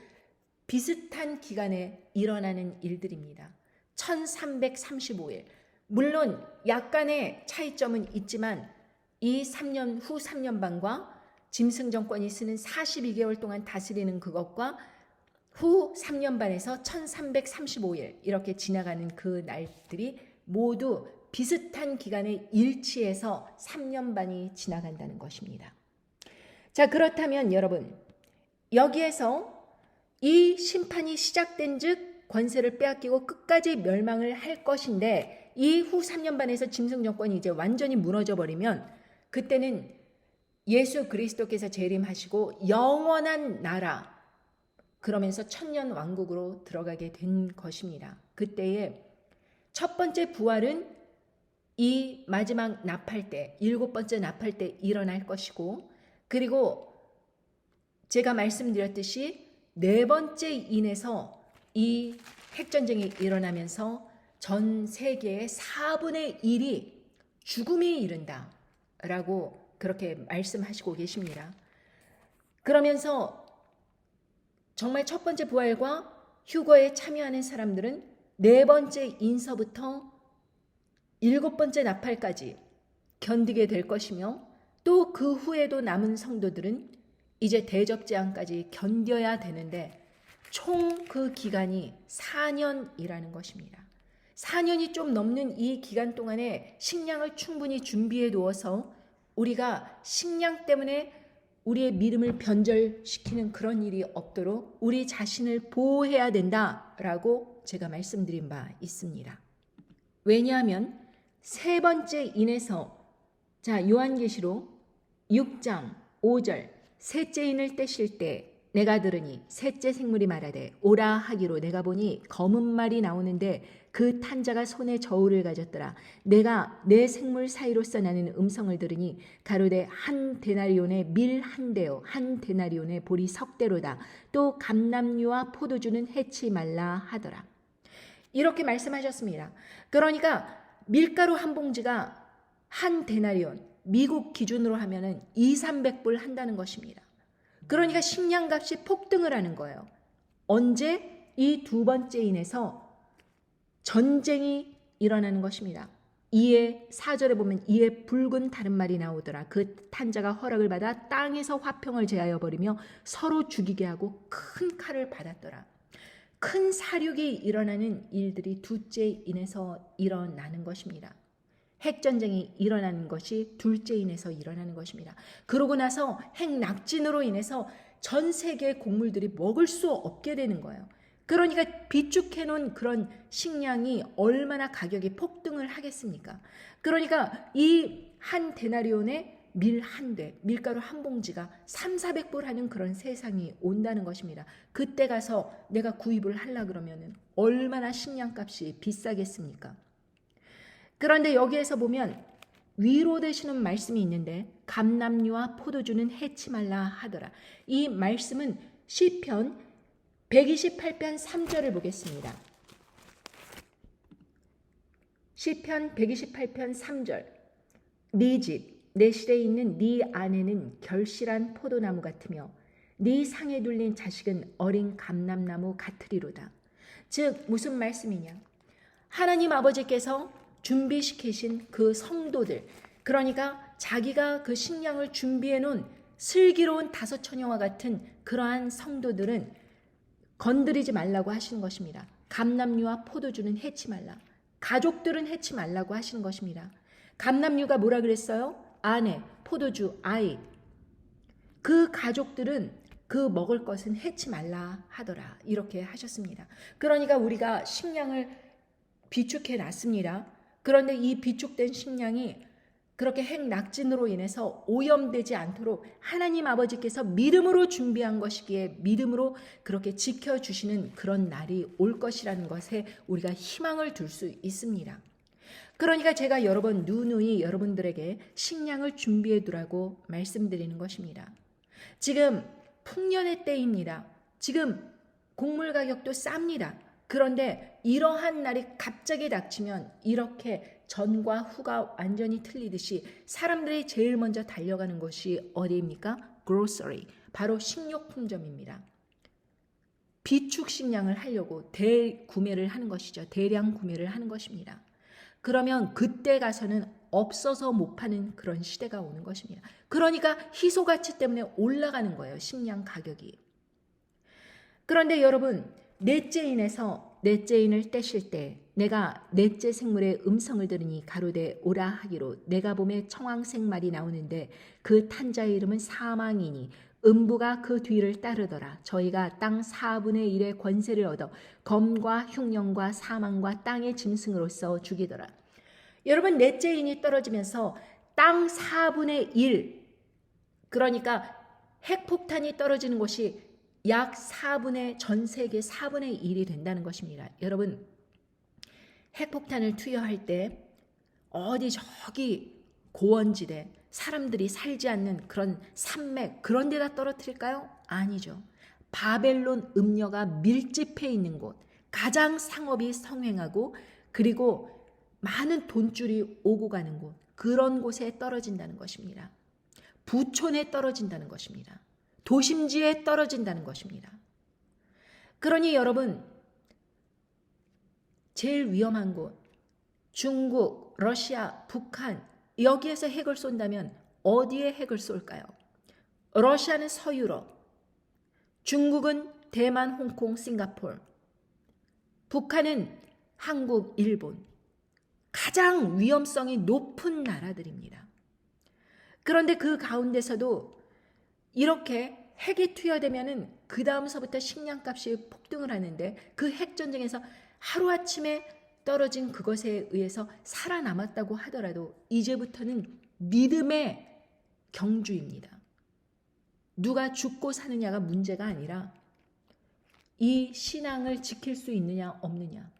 비슷한 기간에 일어나는 일들입니다. 1335일. 물론 약간의 차이점은 있지만 이 3년, 후 3년 반과 짐승 정권이 쓰는 42개월 동안 다스리는 그것과 후 3년 반에서 1335일 이렇게 지나가는 그 날들이 모두 비슷한 기간에 일치해서 3년 반이 지나간다는 것입니다. 자, 그렇다면 여러분, 여기에서 이 심판이 시작된 즉 권세를 빼앗기고 끝까지 멸망을 할 것인데 이 후 3년 반에서 짐승 정권이 이제 완전히 무너져 버리면 그때는 예수 그리스도께서 재림하시고 영원한 나라, 그러면서 천년 왕국으로 들어가게 된 것입니다. 그때의 첫 번째 부활은 이 마지막 나팔 때, 7번째 나팔 때 일어날 것이고, 그리고 제가 말씀드렸듯이 네 번째 인에서 이 핵전쟁이 일어나면서 전 세계의 4분의 1이 죽음에 이른다라고 그렇게 말씀하시고 계십니다. 그러면서 정말 첫 번째 부활과 휴거에 참여하는 사람들은 네 번째 인서부터 7번째 나팔까지 견디게 될 것이며 또 그 후에도 남은 성도들은 이제 대접재앙까지 견뎌야 되는데 총 그 기간이 4년이라는 것입니다. 4년이 좀 넘는 이 기간 동안에 식량을 충분히 준비해 두어서 우리가 식량 때문에 우리의 믿음을 변절시키는 그런 일이 없도록 우리 자신을 보호해야 된다라고 제가 말씀드린 바 있습니다. 왜냐하면 세 번째 인에서 요한계시록 6장 5절 셋째 인을 떼실 때 내가 들으니 셋째 생물이 말하되 오라 하기로 내가 보니 검은 말이 나오는데 그 탄자가 손에 저울을 가졌더라. 내가 내 생물 사이로서 나는 음성을 들으니 가로되 한 데나리온의 밀 한 대요 한 데나리온의 보리 석 대로다. 또 감람류와 포도주는 해치 말라 하더라. 이렇게 말씀하셨습니다. 그러니까 밀가루 한 봉지가 한 데나리온, 미국 기준으로 하면은 200~300불 한다는 것입니다. 그러니까 식량값이 폭등을 하는 거예요. 언제? 이 두 번째 인에서 전쟁이 일어나는 것입니다. 이에 4절에 보면 이에 붉은 다른 말이 나오더라. 그 탄자가 허락을 받아 땅에서 화평을 제하여 버리며 서로 죽이게 하고 큰 칼을 받았더라. 큰 사륙이 일어나는 일들이 둘째 인에서 일어나는 것입니다. 핵전쟁이 일어나는 것이 둘째 인에서 일어나는 것입니다. 그러고 나서 핵낙진으로 인해서 전 세계의 곡물들이 먹을 수 없게 되는 거예요. 그러니까 비축해놓은 그런 식량이 얼마나 가격이 폭등을 하겠습니까? 그러니까 이 한 데나리온에 밀 한 대, 밀가루 한 봉지가 300~400불 하는 그런 세상이 온다는 것입니다. 그때 가서 내가 구입을 하려 그러면은 얼마나 식량값이 비싸겠습니까? 그런데 여기에서 보면 위로되시는 말씀이 있는데 감람류와 포도주는 해치 말라 하더라. 이 말씀은 시편 128편 3절을 보겠습니다. 시편 128편 3절 네 집, 내 실에 있는 네 아내는 결실한 포도나무 같으며 네 상에 둘린 자식은 어린 감람나무 같으리로다. 즉 무슨 말씀이냐? 하나님 아버지께서 준비시키신 그 성도들, 그러니까 자기가 그 식량을 준비해 놓은 슬기로운 다섯 처녀와 같은 그러한 성도들은 건드리지 말라고 하시는 것입니다. 감람류와 포도주는 해치 말라. 가족들은 해치 말라고 하시는 것입니다. 감람류가 뭐라 그랬어요? 아내, 포도주, 아이. 그 가족들은 그 먹을 것은 해치 말라 하더라. 이렇게 하셨습니다. 그러니까 우리가 식량을 비축해 놨습니다. 그런데 이 비축된 식량이 그렇게 핵낙진으로 인해서 오염되지 않도록 하나님 아버지께서 믿음으로 준비한 것이기에 믿음으로 그렇게 지켜주시는 그런 날이 올 것이라는 것에 우리가 희망을 둘 수 있습니다. 그러니까 제가 여러 번 누누이 여러분들에게 식량을 준비해 두라고 말씀드리는 것입니다. 지금 풍년의 때입니다. 지금 곡물 가격도 쌉니다. 그런데 이러한 날이 갑자기 닥치면 이렇게 전과 후가 완전히 틀리듯이 사람들이 제일 먼저 달려가는 것이 어디입니까? grocery, 바로 식료품점입니다. 비축 식량을 하려고 대구매를 하는 것이죠. 대량 구매를 하는 것입니다. 그러면 그때 가서는 없어서 못 파는 그런 시대가 오는 것입니다. 그러니까 희소가치 때문에 올라가는 거예요. 식량 가격이. 그런데 여러분, 넷째인에서 넷째인을 떼실 때 내가 넷째 생물의 음성을 들으니 가로되 오라 하기로 내가 봄에 청황색 말이 나오는데 그 탄자의 이름은 사망이니 음부가 그 뒤를 따르더라. 저희가 땅 4분의 1의 권세를 얻어 검과 흉령과 사망과 땅의 짐승으로서 죽이더라. 여러분, 넷째인이 떨어지면서 땅 4분의 1, 그러니까 핵폭탄이 떨어지는 곳이 약 4분의 전 세계 4분의 1이 된다는 것입니다. 여러분, 핵폭탄을 투여할 때 어디 저기 고원지대, 사람들이 살지 않는 그런 산맥, 그런 데다 떨어뜨릴까요? 아니죠. 바벨론 음녀가 밀집해 있는 곳, 가장 상업이 성행하고 그리고 많은 돈줄이 오고 가는 곳, 그런 곳에 떨어진다는 것입니다. 부촌에 떨어진다는 것입니다. 도심지에 떨어진다는 것입니다. 그러니 여러분, 제일 위험한 곳, 중국, 러시아, 북한, 여기에서 핵을 쏜다면 어디에 핵을 쏠까요? 러시아는 서유럽, 중국은 대만, 홍콩, 싱가포르, 북한은 한국, 일본, 가장 위험성이 높은 나라들입니다. 그런데 그 가운데서도 이렇게 핵이 투여되면은 그 다음서부터 식량값이 폭등을 하는데 그 핵전쟁에서 하루아침에 떨어진 그것에 의해서 살아남았다고 하더라도 이제부터는 믿음의 경주입니다. 누가 죽고 사느냐가 문제가 아니라 이 신앙을 지킬 수 있느냐 없느냐.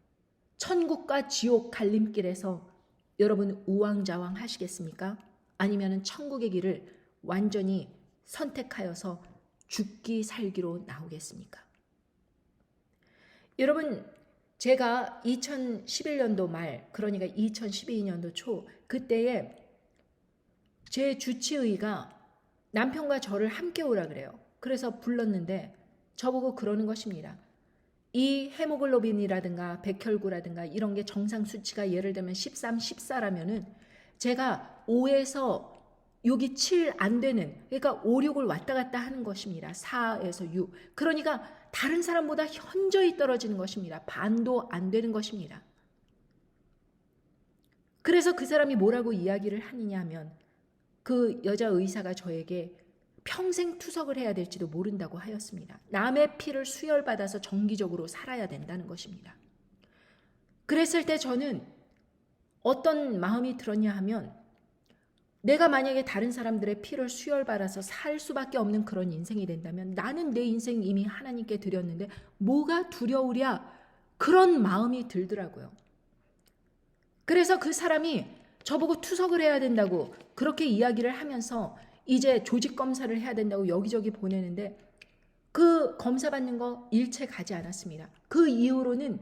천국과 지옥 갈림길에서 여러분 우왕좌왕 하시겠습니까? 아니면 천국의 길을 완전히 선택하여서 죽기 살기로 나오겠습니까? 여러분, 제가 2011년도 말, 그러니까 2012년도 초, 그때에 제 주치의가 남편과 저를 함께 오라 그래요. 그래서 불렀는데 저보고 그러는 것입니다. 이 헤모글로빈이라든가 백혈구라든가 이런 게 정상 수치가 예를 들면 13, 14라면은 제가 5에서 6이 7 안 되는, 그러니까 5, 6을 왔다 갔다 하는 것입니다. 4에서 6. 그러니까 다른 사람보다 현저히 떨어지는 것입니다. 반도 안 되는 것입니다. 그래서 그 사람이 뭐라고 이야기를 하느냐 하면 그 여자 의사가 저에게 평생 투석을 해야 될지도 모른다고 하였습니다. 남의 피를 수혈받아서 정기적으로 살아야 된다는 것입니다. 그랬을 때 저는 어떤 마음이 들었냐 하면 내가 만약에 다른 사람들의 피를 수혈받아서 살 수밖에 없는 그런 인생이 된다면 나는 내 인생 이미 하나님께 드렸는데 뭐가 두려우랴, 그런 마음이 들더라고요. 그래서 그 사람이 저보고 투석을 해야 된다고 그렇게 이야기를 하면서 이제 조직 검사를 해야 된다고 여기저기 보내는데 그 검사 받는 거 일체 가지 않았습니다. 그 이후로는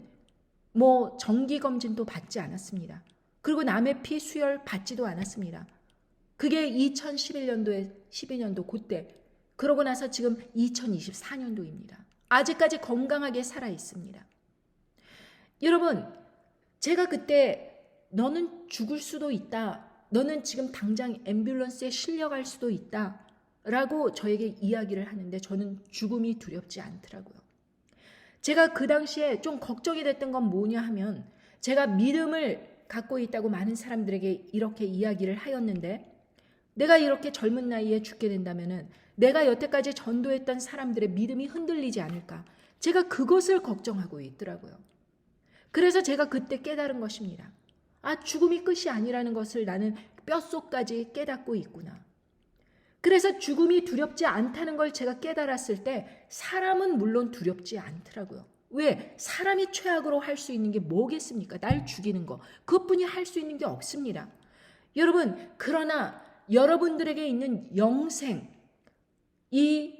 뭐 정기 검진도 받지 않았습니다. 그리고 남의 피 수혈 받지도 않았습니다. 그게 2011년도에 12년도 그때. 그러고 나서 지금 2024년도입니다. 아직까지 건강하게 살아 있습니다. 여러분, 제가 그때 너는 죽을 수도 있다. 너는 지금 당장 앰뷸런스에 실려갈 수도 있다. 라고 저에게 이야기를 하는데 저는 죽음이 두렵지 않더라고요. 제가 그 당시에 좀 걱정이 됐던 건 뭐냐 하면 제가 믿음을 갖고 있다고 많은 사람들에게 이렇게 이야기를 하였는데 내가 이렇게 젊은 나이에 죽게 된다면은 내가 여태까지 전도했던 사람들의 믿음이 흔들리지 않을까. 제가 그것을 걱정하고 있더라고요. 그래서 제가 그때 깨달은 것입니다. 아, 죽음이 끝이 아니라는 것을 나는 뼛속까지 깨닫고 있구나. 그래서 죽음이 두렵지 않다는 걸 제가 깨달았을 때 사람은 물론 두렵지 않더라고요. 왜? 사람이 최악으로 할 수 있는 게 뭐겠습니까? 날 죽이는 거. 그것뿐이 할 수 있는 게 없습니다. 여러분, 그러나 여러분들에게 있는 영생, 이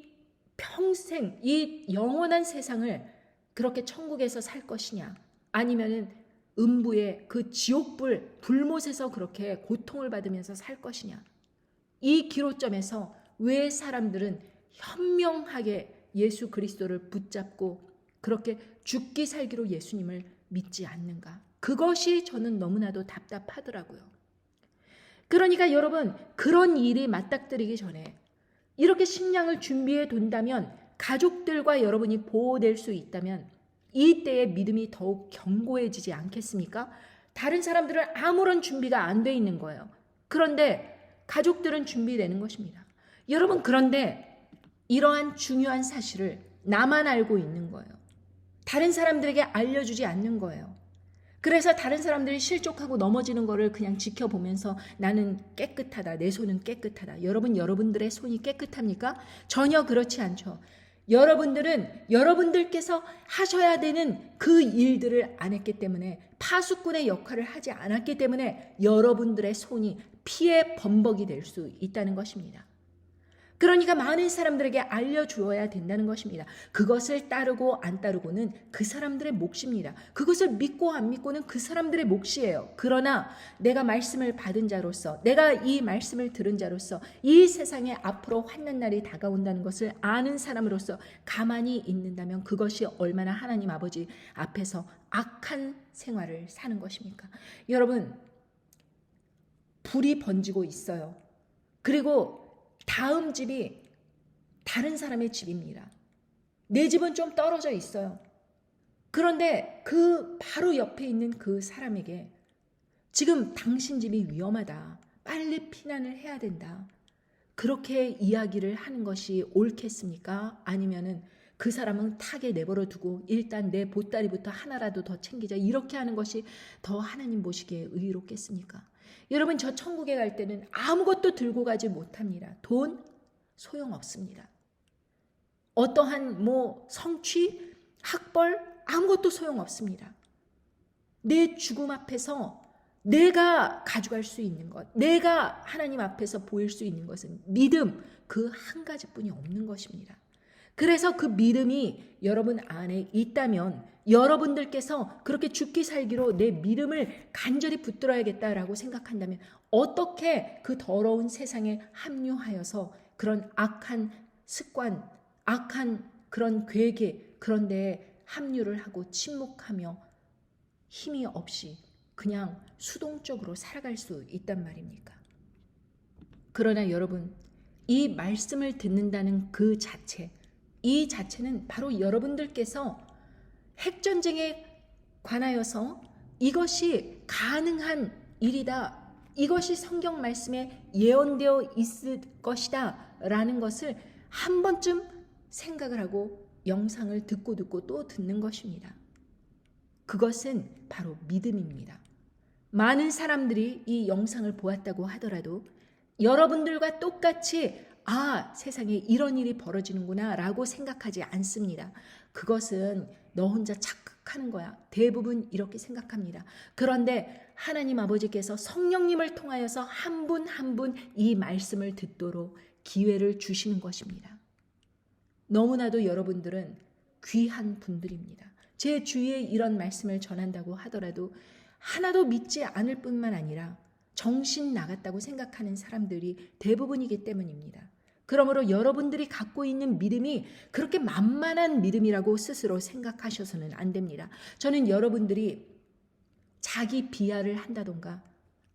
평생, 이 영원한 세상을 그렇게 천국에서 살 것이냐? 아니면은 음부의 그 지옥불, 불못에서 그렇게 고통을 받으면서 살 것이냐? 이 기로점에서 왜 사람들은 현명하게 예수 그리스도를 붙잡고 그렇게 죽기 살기로 예수님을 믿지 않는가? 그것이 저는 너무나도 답답하더라고요. 그러니까 여러분, 그런 일이 맞닥뜨리기 전에 이렇게 식량을 준비해 둔다면, 가족들과 여러분이 보호될 수 있다면 이때에 믿음이 더욱 견고해지지 않겠습니까? 다른 사람들은 아무런 준비가 안 돼 있는 거예요. 그런데 가족들은 준비되는 것입니다. 여러분, 그런데 이러한 중요한 사실을 나만 알고 있는 거예요. 다른 사람들에게 알려주지 않는 거예요. 그래서 다른 사람들이 실족하고 넘어지는 거를 그냥 지켜보면서 나는 깨끗하다, 내 손은 깨끗하다. 여러분들의 손이 깨끗합니까? 전혀 그렇지 않죠. 여러분들은 여러분들께서 하셔야 되는 그 일들을 안 했기 때문에, 파수꾼의 역할을 하지 않았기 때문에 여러분들의 손이 피의 범벅이 될 수 있다는 것입니다. 그러니까 많은 사람들에게 알려주어야 된다는 것입니다. 그것을 따르고 안 따르고는 그 사람들의 몫입니다. 그것을 믿고 안 믿고는 그 사람들의 몫이에요. 그러나 내가 말씀을 받은 자로서, 내가 이 말씀을 들은 자로서 이 세상에 앞으로 환난 날이 다가온다는 것을 아는 사람으로서 가만히 있는다면 그것이 얼마나 하나님 아버지 앞에서 악한 생활을 사는 것입니까? 여러분, 불이 번지고 있어요. 그리고 다음 집이 다른 사람의 집입니다. 내 집은 좀 떨어져 있어요. 그런데 그 바로 옆에 있는 그 사람에게 지금 당신 집이 위험하다. 빨리 피난을 해야 된다. 그렇게 이야기를 하는 것이 옳겠습니까? 아니면은 그 사람은 탁에 내버려 두고 일단 내 보따리부터 하나라도 더 챙기자. 이렇게 하는 것이 더 하나님 보시기에 의롭겠습니까? 여러분, 저 천국에 갈 때는 아무것도 들고 가지 못합니다. 돈 소용없습니다. 어떠한 성취, 학벌 아무것도 소용없습니다. 내 죽음 앞에서 내가 가져갈 수 있는 것, 내가 하나님 앞에서 보일 수 있는 것은 믿음, 그 한 가지뿐이 없는 것입니다. 그래서 그 믿음이 여러분 안에 있다면 여러분들께서 그렇게 죽기 살기로 내 믿음을 간절히 붙들어야겠다라고 생각한다면 어떻게 그 더러운 세상에 합류하여서 그런 악한 습관, 악한 그런 괴계, 그런 데에 합류를 하고 침묵하며 힘이 없이 그냥 수동적으로 살아갈 수 있단 말입니까? 그러나 여러분, 이 말씀을 듣는다는 그 자체, 이 자체는 바로 여러분들께서 핵전쟁에 관하여서 이것이 가능한 일이다, 이것이 성경 말씀에 예언되어 있을 것이다 라는 것을 한 번쯤 생각을 하고 영상을 듣고 또 듣는 것입니다. 그것은 바로 믿음입니다. 많은 사람들이 이 영상을 보았다고 하더라도 여러분들과 똑같이 세상에 이런 일이 벌어지는구나 라고 생각하지 않습니다. 그것은 너 혼자 착각하는 거야. 대부분 이렇게 생각합니다. 그런데 하나님 아버지께서 성령님을 통하여서 한 분 한 분 이 말씀을 듣도록 기회를 주시는 것입니다. 너무나도 여러분들은 귀한 분들입니다. 제 주위에 이런 말씀을 전한다고 하더라도 하나도 믿지 않을 뿐만 아니라 정신 나갔다고 생각하는 사람들이 대부분이기 때문입니다. 그러므로 여러분들이 갖고 있는 믿음이 그렇게 만만한 믿음이라고 스스로 생각하셔서는 안 됩니다. 저는 여러분들이 자기 비하를 한다던가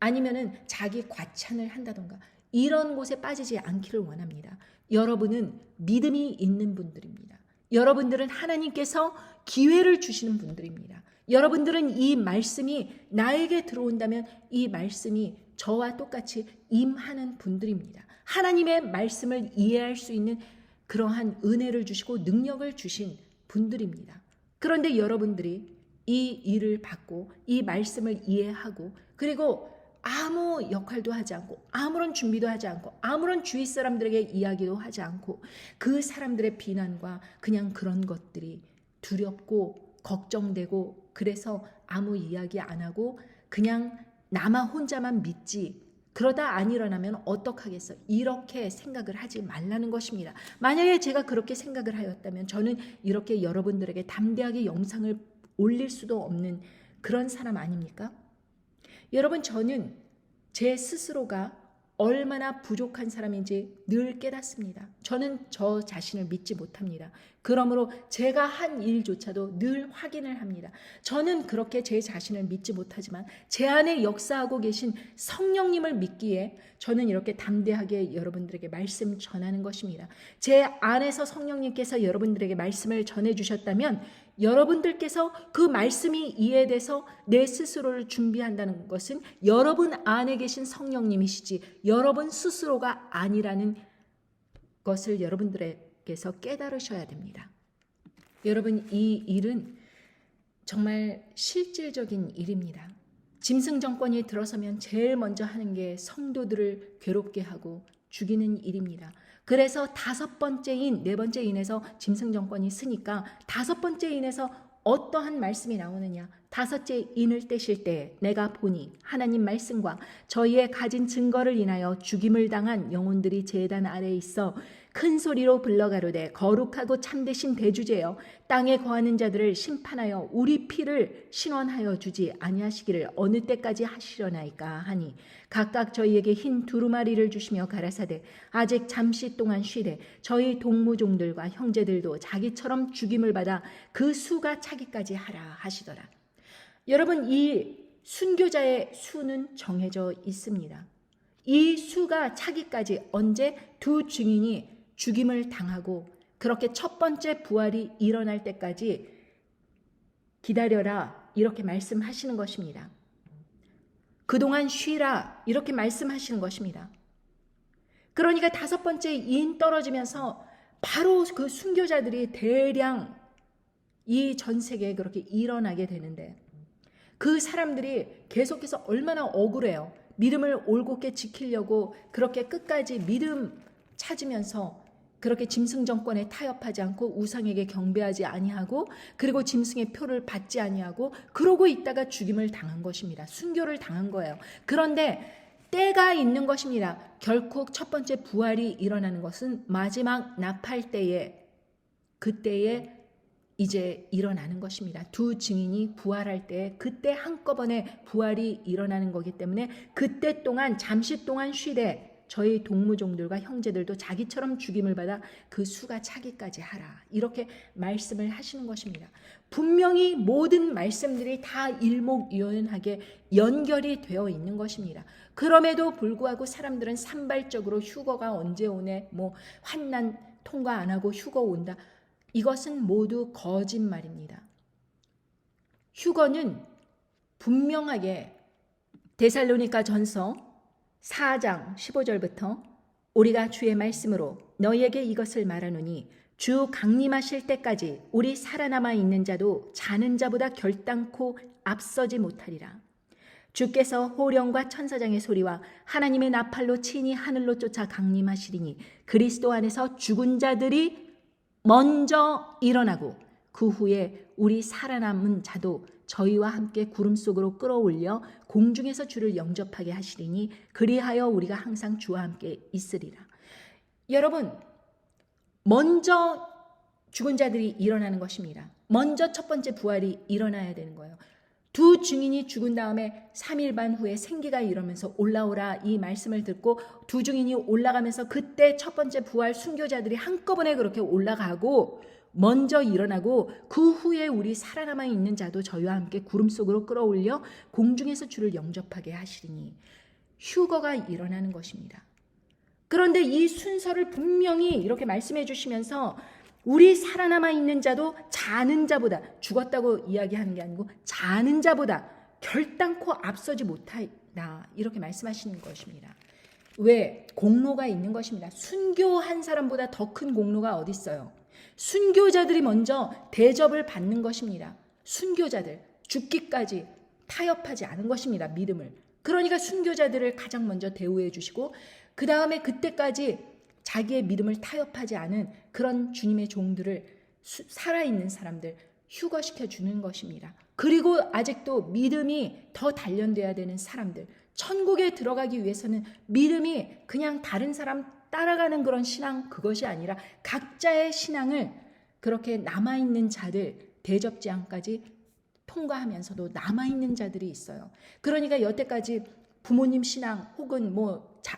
아니면은 자기 과찬을 한다던가 이런 곳에 빠지지 않기를 원합니다. 여러분은 믿음이 있는 분들입니다. 여러분들은 하나님께서 기회를 주시는 분들입니다. 여러분들은 이 말씀이 나에게 들어온다면 이 말씀이 저와 똑같이 임하는 분들입니다. 하나님의 말씀을 이해할 수 있는 그러한 은혜를 주시고 능력을 주신 분들입니다. 그런데 여러분들이 이 일을 받고 이 말씀을 이해하고 그리고 아무 역할도 하지 않고 아무런 준비도 하지 않고 아무런 주위 사람들에게 이야기도 하지 않고 그 사람들의 비난과 그냥 그런 것들이 두렵고 걱정되고 그래서 아무 이야기 안 하고 그냥 나만 혼자만 믿지 그러다 안 일어나면 어떡하겠어 이렇게 생각을 하지 말라는 것입니다. 만약에 제가 그렇게 생각을 하였다면 저는 이렇게 여러분들에게 담대하게 영상을 올릴 수도 없는 그런 사람 아닙니까? 여러분 저는 제 스스로가 얼마나 부족한 사람인지 늘 깨닫습니다. 저는 저 자신을 믿지 못합니다. 그러므로 제가 한 일조차도 늘 확인을 합니다. 저는 그렇게 제 자신을 믿지 못하지만 제 안에 역사하고 계신 성령님을 믿기에 저는 이렇게 담대하게 여러분들에게 말씀 전하는 것입니다. 제 안에서 성령님께서 여러분들에게 말씀을 전해주셨다면 여러분들께서 그 말씀이 이해돼서 내 스스로를 준비한다는 것은 여러분 안에 계신 성령님이시지 여러분 스스로가 아니라는 것을 여러분들께서 깨달으셔야 됩니다. 여러분 이 일은 정말 실질적인 일입니다. 짐승 정권이 들어서면 제일 먼저 하는 게 성도들을 괴롭게 하고 죽이는 일입니다. 그래서 네 번째 인에서 짐승 정권이 쓰니까 다섯 번째 인에서 어떠한 말씀이 나오느냐. 다섯째 인을 떼실 때 내가 보니 하나님 말씀과 저희의 가진 증거를 인하여 죽임을 당한 영혼들이 제단 아래에 있어 큰 소리로 불러가로되 거룩하고 참되신 대주제여 땅에 거하는 자들을 심판하여 우리 피를 신원하여 주지 아니하시기를 어느 때까지 하시려나이까 하니 각각 저희에게 흰 두루마리를 주시며 가라사대 아직 잠시 동안 쉬되 저희 동무종들과 형제들도 자기처럼 죽임을 받아 그 수가 차기까지 하라 하시더라. 여러분 이 순교자의 수는 정해져 있습니다. 이 수가 차기까지 언제 두 증인이 죽임을 당하고 그렇게 첫 번째 부활이 일어날 때까지 기다려라 이렇게 말씀하시는 것입니다. 그동안 쉬라 이렇게 말씀하시는 것입니다. 그러니까 다섯 번째 인 떨어지면서 바로 그 순교자들이 대량 이 전 세계에 그렇게 일어나게 되는데 그 사람들이 계속해서 얼마나 억울해요. 믿음을 올곧게 지키려고 그렇게 끝까지 믿음 찾으면서 그렇게 짐승 정권에 타협하지 않고 우상에게 경배하지 아니하고 그리고 짐승의 표를 받지 아니하고 그러고 있다가 죽임을 당한 것입니다. 순교를 당한 거예요. 그런데 때가 있는 것입니다. 결코 첫 번째 부활이 일어나는 것은 마지막 나팔 때에 그때에 이제 일어나는 것입니다. 두 증인이 부활할 때 그때 한꺼번에 부활이 일어나는 거기 때문에 그때 동안 잠시 동안 쉬되 저희 동무종들과 형제들도 자기처럼 죽임을 받아 그 수가 차기까지 하라. 이렇게 말씀을 하시는 것입니다. 분명히 모든 말씀들이 다 일목요연하게 연결이 되어 있는 것입니다. 그럼에도 불구하고 사람들은 산발적으로 휴거가 언제 오네, 환난 통과 안 하고 휴거 온다. 이것은 모두 거짓말입니다. 휴거는 분명하게 데살로니가 전서 4장 15절부터 우리가 주의 말씀으로 너희에게 이것을 말하노니 주 강림하실 때까지 우리 살아남아 있는 자도 자는 자보다 결단코 앞서지 못하리라. 주께서 호령과 천사장의 소리와 하나님의 나팔로 친히 하늘로 쫓아 강림하시리니 그리스도 안에서 죽은 자들이 먼저 일어나고 그 후에 우리 살아남은 자도 저희와 함께 구름 속으로 끌어올려 공중에서 주를 영접하게 하시리니 그리하여 우리가 항상 주와 함께 있으리라. 여러분, 먼저 죽은 자들이 일어나는 것입니다. 먼저 첫 번째 부활이 일어나야 되는 거예요. 두 증인이 죽은 다음에 3일 반 후에 생기가 이러면서 올라오라 이 말씀을 듣고 두 증인이 올라가면서 그때 첫 번째 부활 순교자들이 한꺼번에 그렇게 올라가고 먼저 일어나고 그 후에 우리 살아남아 있는 자도 저희와 함께 구름 속으로 끌어올려 공중에서 주를 영접하게 하시리니 휴거가 일어나는 것입니다. 그런데 이 순서를 분명히 이렇게 말씀해 주시면서 우리 살아남아 있는 자도 자는 자보다, 죽었다고 이야기하는 게 아니고 자는 자보다 결단코 앞서지 못하다, 이렇게 말씀하시는 것입니다. 왜? 공로가 있는 것입니다. 순교한 사람보다 더 큰 공로가 어디 있어요? 순교자들이 먼저 대접을 받는 것입니다. 순교자들, 죽기까지 타협하지 않은 것입니다. 믿음을. 그러니까 순교자들을 가장 먼저 대우해 주시고, 그 다음에 그때까지 자기의 믿음을 타협하지 않은 그런 주님의 종들을, 살아있는 사람들 휴거시켜 주는 것입니다. 그리고 아직도 믿음이 더 단련돼야 되는 사람들, 천국에 들어가기 위해서는 믿음이 그냥 다른 사람 따라가는 그런 신앙, 그것이 아니라 각자의 신앙을 그렇게 남아있는 자들, 대접제한까지 통과하면서도 남아있는 자들이 있어요. 그러니까 여태까지 부모님 신앙 혹은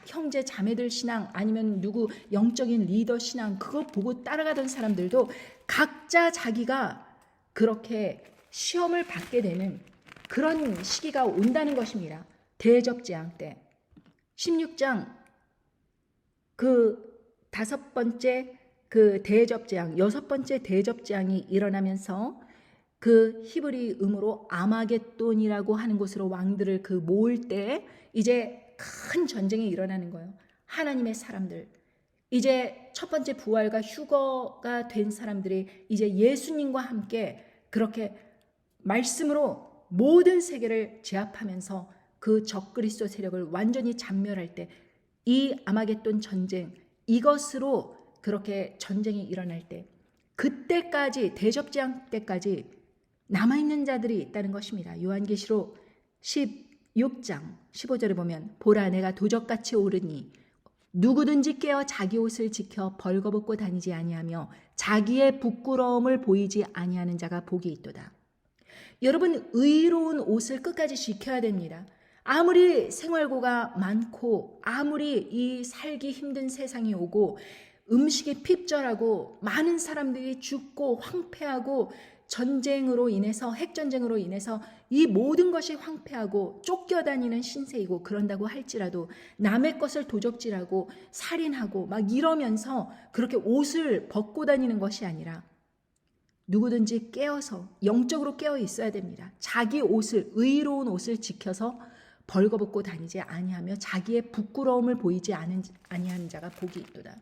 형제 자매들 신앙, 아니면 누구 영적인 리더 신앙, 그거 보고 따라가던 사람들도 각자 자기가 그렇게 시험을 받게 되는 그런 시기가 온다는 것입니다. 대접재앙 때. 16장 그 5번째 그 대접재앙, 6번째 대접재앙이 일어나면서 그 히브리 음으로 아마겟돈이라고 하는 곳으로 왕들을 그 모을 때 이제 큰 전쟁이 일어나는 거예요. 하나님의 사람들, 이제 첫 번째 부활과 휴거가 된 사람들이 이제 예수님과 함께 그렇게 말씀으로 모든 세계를 제압하면서 그 적그리스도 세력을 완전히 잔멸할 때, 이 아마겟돈 전쟁, 이것으로 그렇게 전쟁이 일어날 때, 그때까지, 대접재앙 때까지 남아있는 자들이 있다는 것입니다. 요한계시록 16장 15절에 보면, 보라 내가 도적같이 오르니 누구든지 깨어 자기 옷을 지켜 벌거벗고 다니지 아니하며 자기의 부끄러움을 보이지 아니하는 자가 복이 있도다. 여러분, 의로운 옷을 끝까지 지켜야 됩니다. 아무리 생활고가 많고 아무리 이 살기 힘든 세상이 오고 음식이 핍절하고 많은 사람들이 죽고 황폐하고 전쟁으로 인해서, 핵전쟁으로 인해서 이 모든 것이 황폐하고 쫓겨다니는 신세이고 그런다고 할지라도 남의 것을 도적질하고 살인하고 막 이러면서 그렇게 옷을 벗고 다니는 것이 아니라 누구든지 깨어서 영적으로 깨어 있어야 됩니다. 자기 옷을, 의로운 옷을 지켜서 벌거벗고 다니지 아니하며 자기의 부끄러움을 보이지 아니하는 자가 복이 있도다.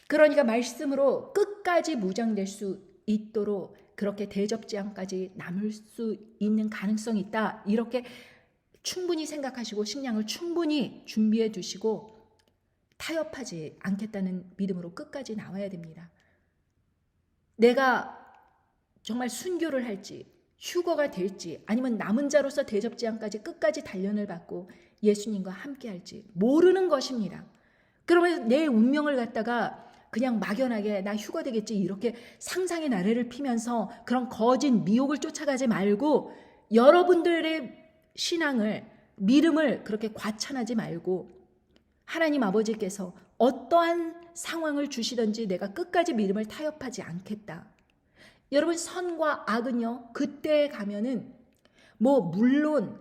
그러니까 말씀으로 끝까지 무장될 수 있도록 그렇게 대접재앙까지 남을 수 있는 가능성이 있다, 이렇게 충분히 생각하시고 식량을 충분히 준비해 두시고 타협하지 않겠다는 믿음으로 끝까지 나와야 됩니다. 내가 정말 순교를 할지, 휴거가 될지, 아니면 남은 자로서 대접재앙까지 끝까지 단련을 받고 예수님과 함께 할지 모르는 것입니다. 그러면 내 운명을 갖다가 그냥 막연하게 나 휴거 되겠지, 이렇게 상상의 나래를 피면서 그런 거짓 미혹을 쫓아가지 말고, 여러분들의 신앙을, 믿음을 그렇게 과찬하지 말고, 하나님 아버지께서 어떠한 상황을 주시든지 내가 끝까지 믿음을 타협하지 않겠다. 여러분, 선과 악은요, 그때에 가면은 물론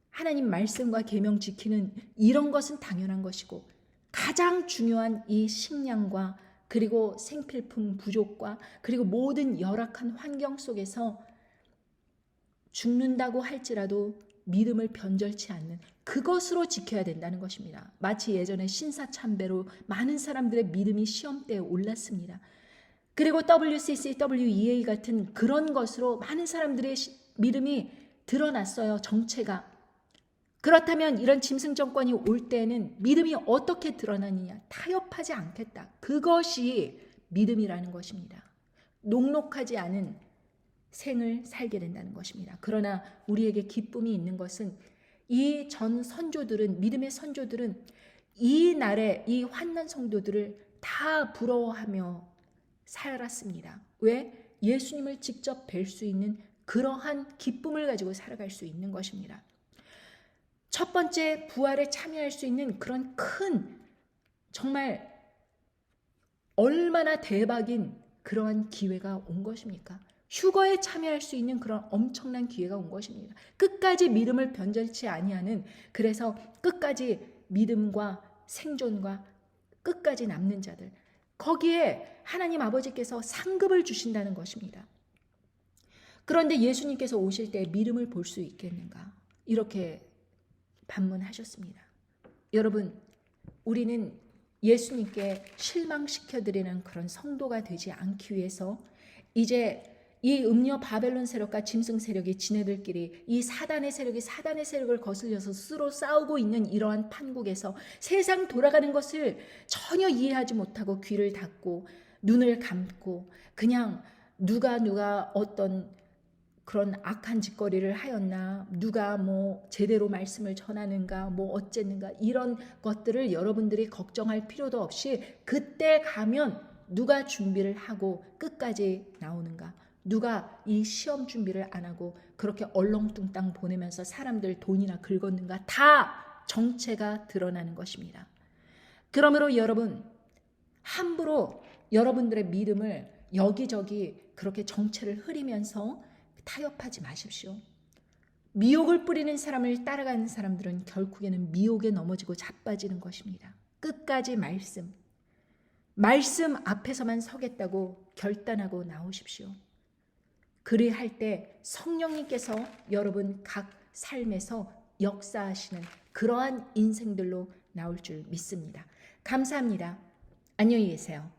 하나님 말씀과 계명 지키는 이런 것은 당연한 것이고, 가장 중요한 이 식량과 그리고 생필품 부족과 그리고 모든 열악한 환경 속에서 죽는다고 할지라도 믿음을 변절치 않는 그것으로 지켜야 된다는 것입니다. 마치 예전에 신사참배로 많은 사람들의 믿음이 시험대에 올랐습니다. 그리고 WCC, WEA 같은 그런 것으로 많은 사람들의 믿음이 드러났어요. 정체가. 그렇다면 이런 짐승 정권이 올 때는 믿음이 어떻게 드러나느냐? 타협하지 않겠다. 그것이 믿음이라는 것입니다. 녹록하지 않은 생을 살게 된다는 것입니다. 그러나 우리에게 기쁨이 있는 것은 이 전 선조들은, 믿음의 선조들은 이 날에 이 환난 성도들을 다 부러워하며 살았습니다. 왜? 예수님을 직접 뵐 수 있는 그러한 기쁨을 가지고 살아갈 수 있는 것입니다. 첫 번째 부활에 참여할 수 있는 그런 큰, 정말 얼마나 대박인 그러한 기회가 온 것입니까? 휴거에 참여할 수 있는 그런 엄청난 기회가 온 것입니다. 끝까지 믿음을 변절치 아니하는, 그래서 끝까지 믿음과 생존과 끝까지 남는 자들, 거기에 하나님 아버지께서 상급을 주신다는 것입니다. 그런데 예수님께서 오실 때 믿음을 볼 수 있겠는가? 이렇게 반문하셨습니다. 여러분, 우리는 예수님께 실망시켜드리는 그런 성도가 되지 않기 위해서 이제 이 음녀 바벨론 세력과 짐승 세력이 지네들끼리 이 사단의 세력을 거슬려서 스스로 싸우고 있는 이러한 판국에서 세상 돌아가는 것을 전혀 이해하지 못하고 귀를 닫고 눈을 감고 그냥 누가 어떤 그런 악한 짓거리를 하였나, 누가 뭐 제대로 말씀을 전하는가, 뭐 어쨌는가, 이런 것들을 여러분들이 걱정할 필요도 없이 그때 가면 누가 준비를 하고 끝까지 나오는가, 누가 이 시험 준비를 안 하고 그렇게 얼렁뚱땅 보내면서 사람들 돈이나 긁었는가, 다 정체가 드러나는 것입니다. 그러므로 여러분, 함부로 여러분들의 믿음을 여기저기 그렇게 정체를 흐리면서 타협하지 마십시오. 미혹을 뿌리는 사람을 따라가는 사람들은 결국에는 미혹에 넘어지고 자빠지는 것입니다. 끝까지 말씀 앞에서만 서겠다고 결단하고 나오십시오. 그리할 때 성령님께서 여러분 각 삶에서 역사하시는 그러한 인생들로 나올 줄 믿습니다. 감사합니다. 안녕히 계세요.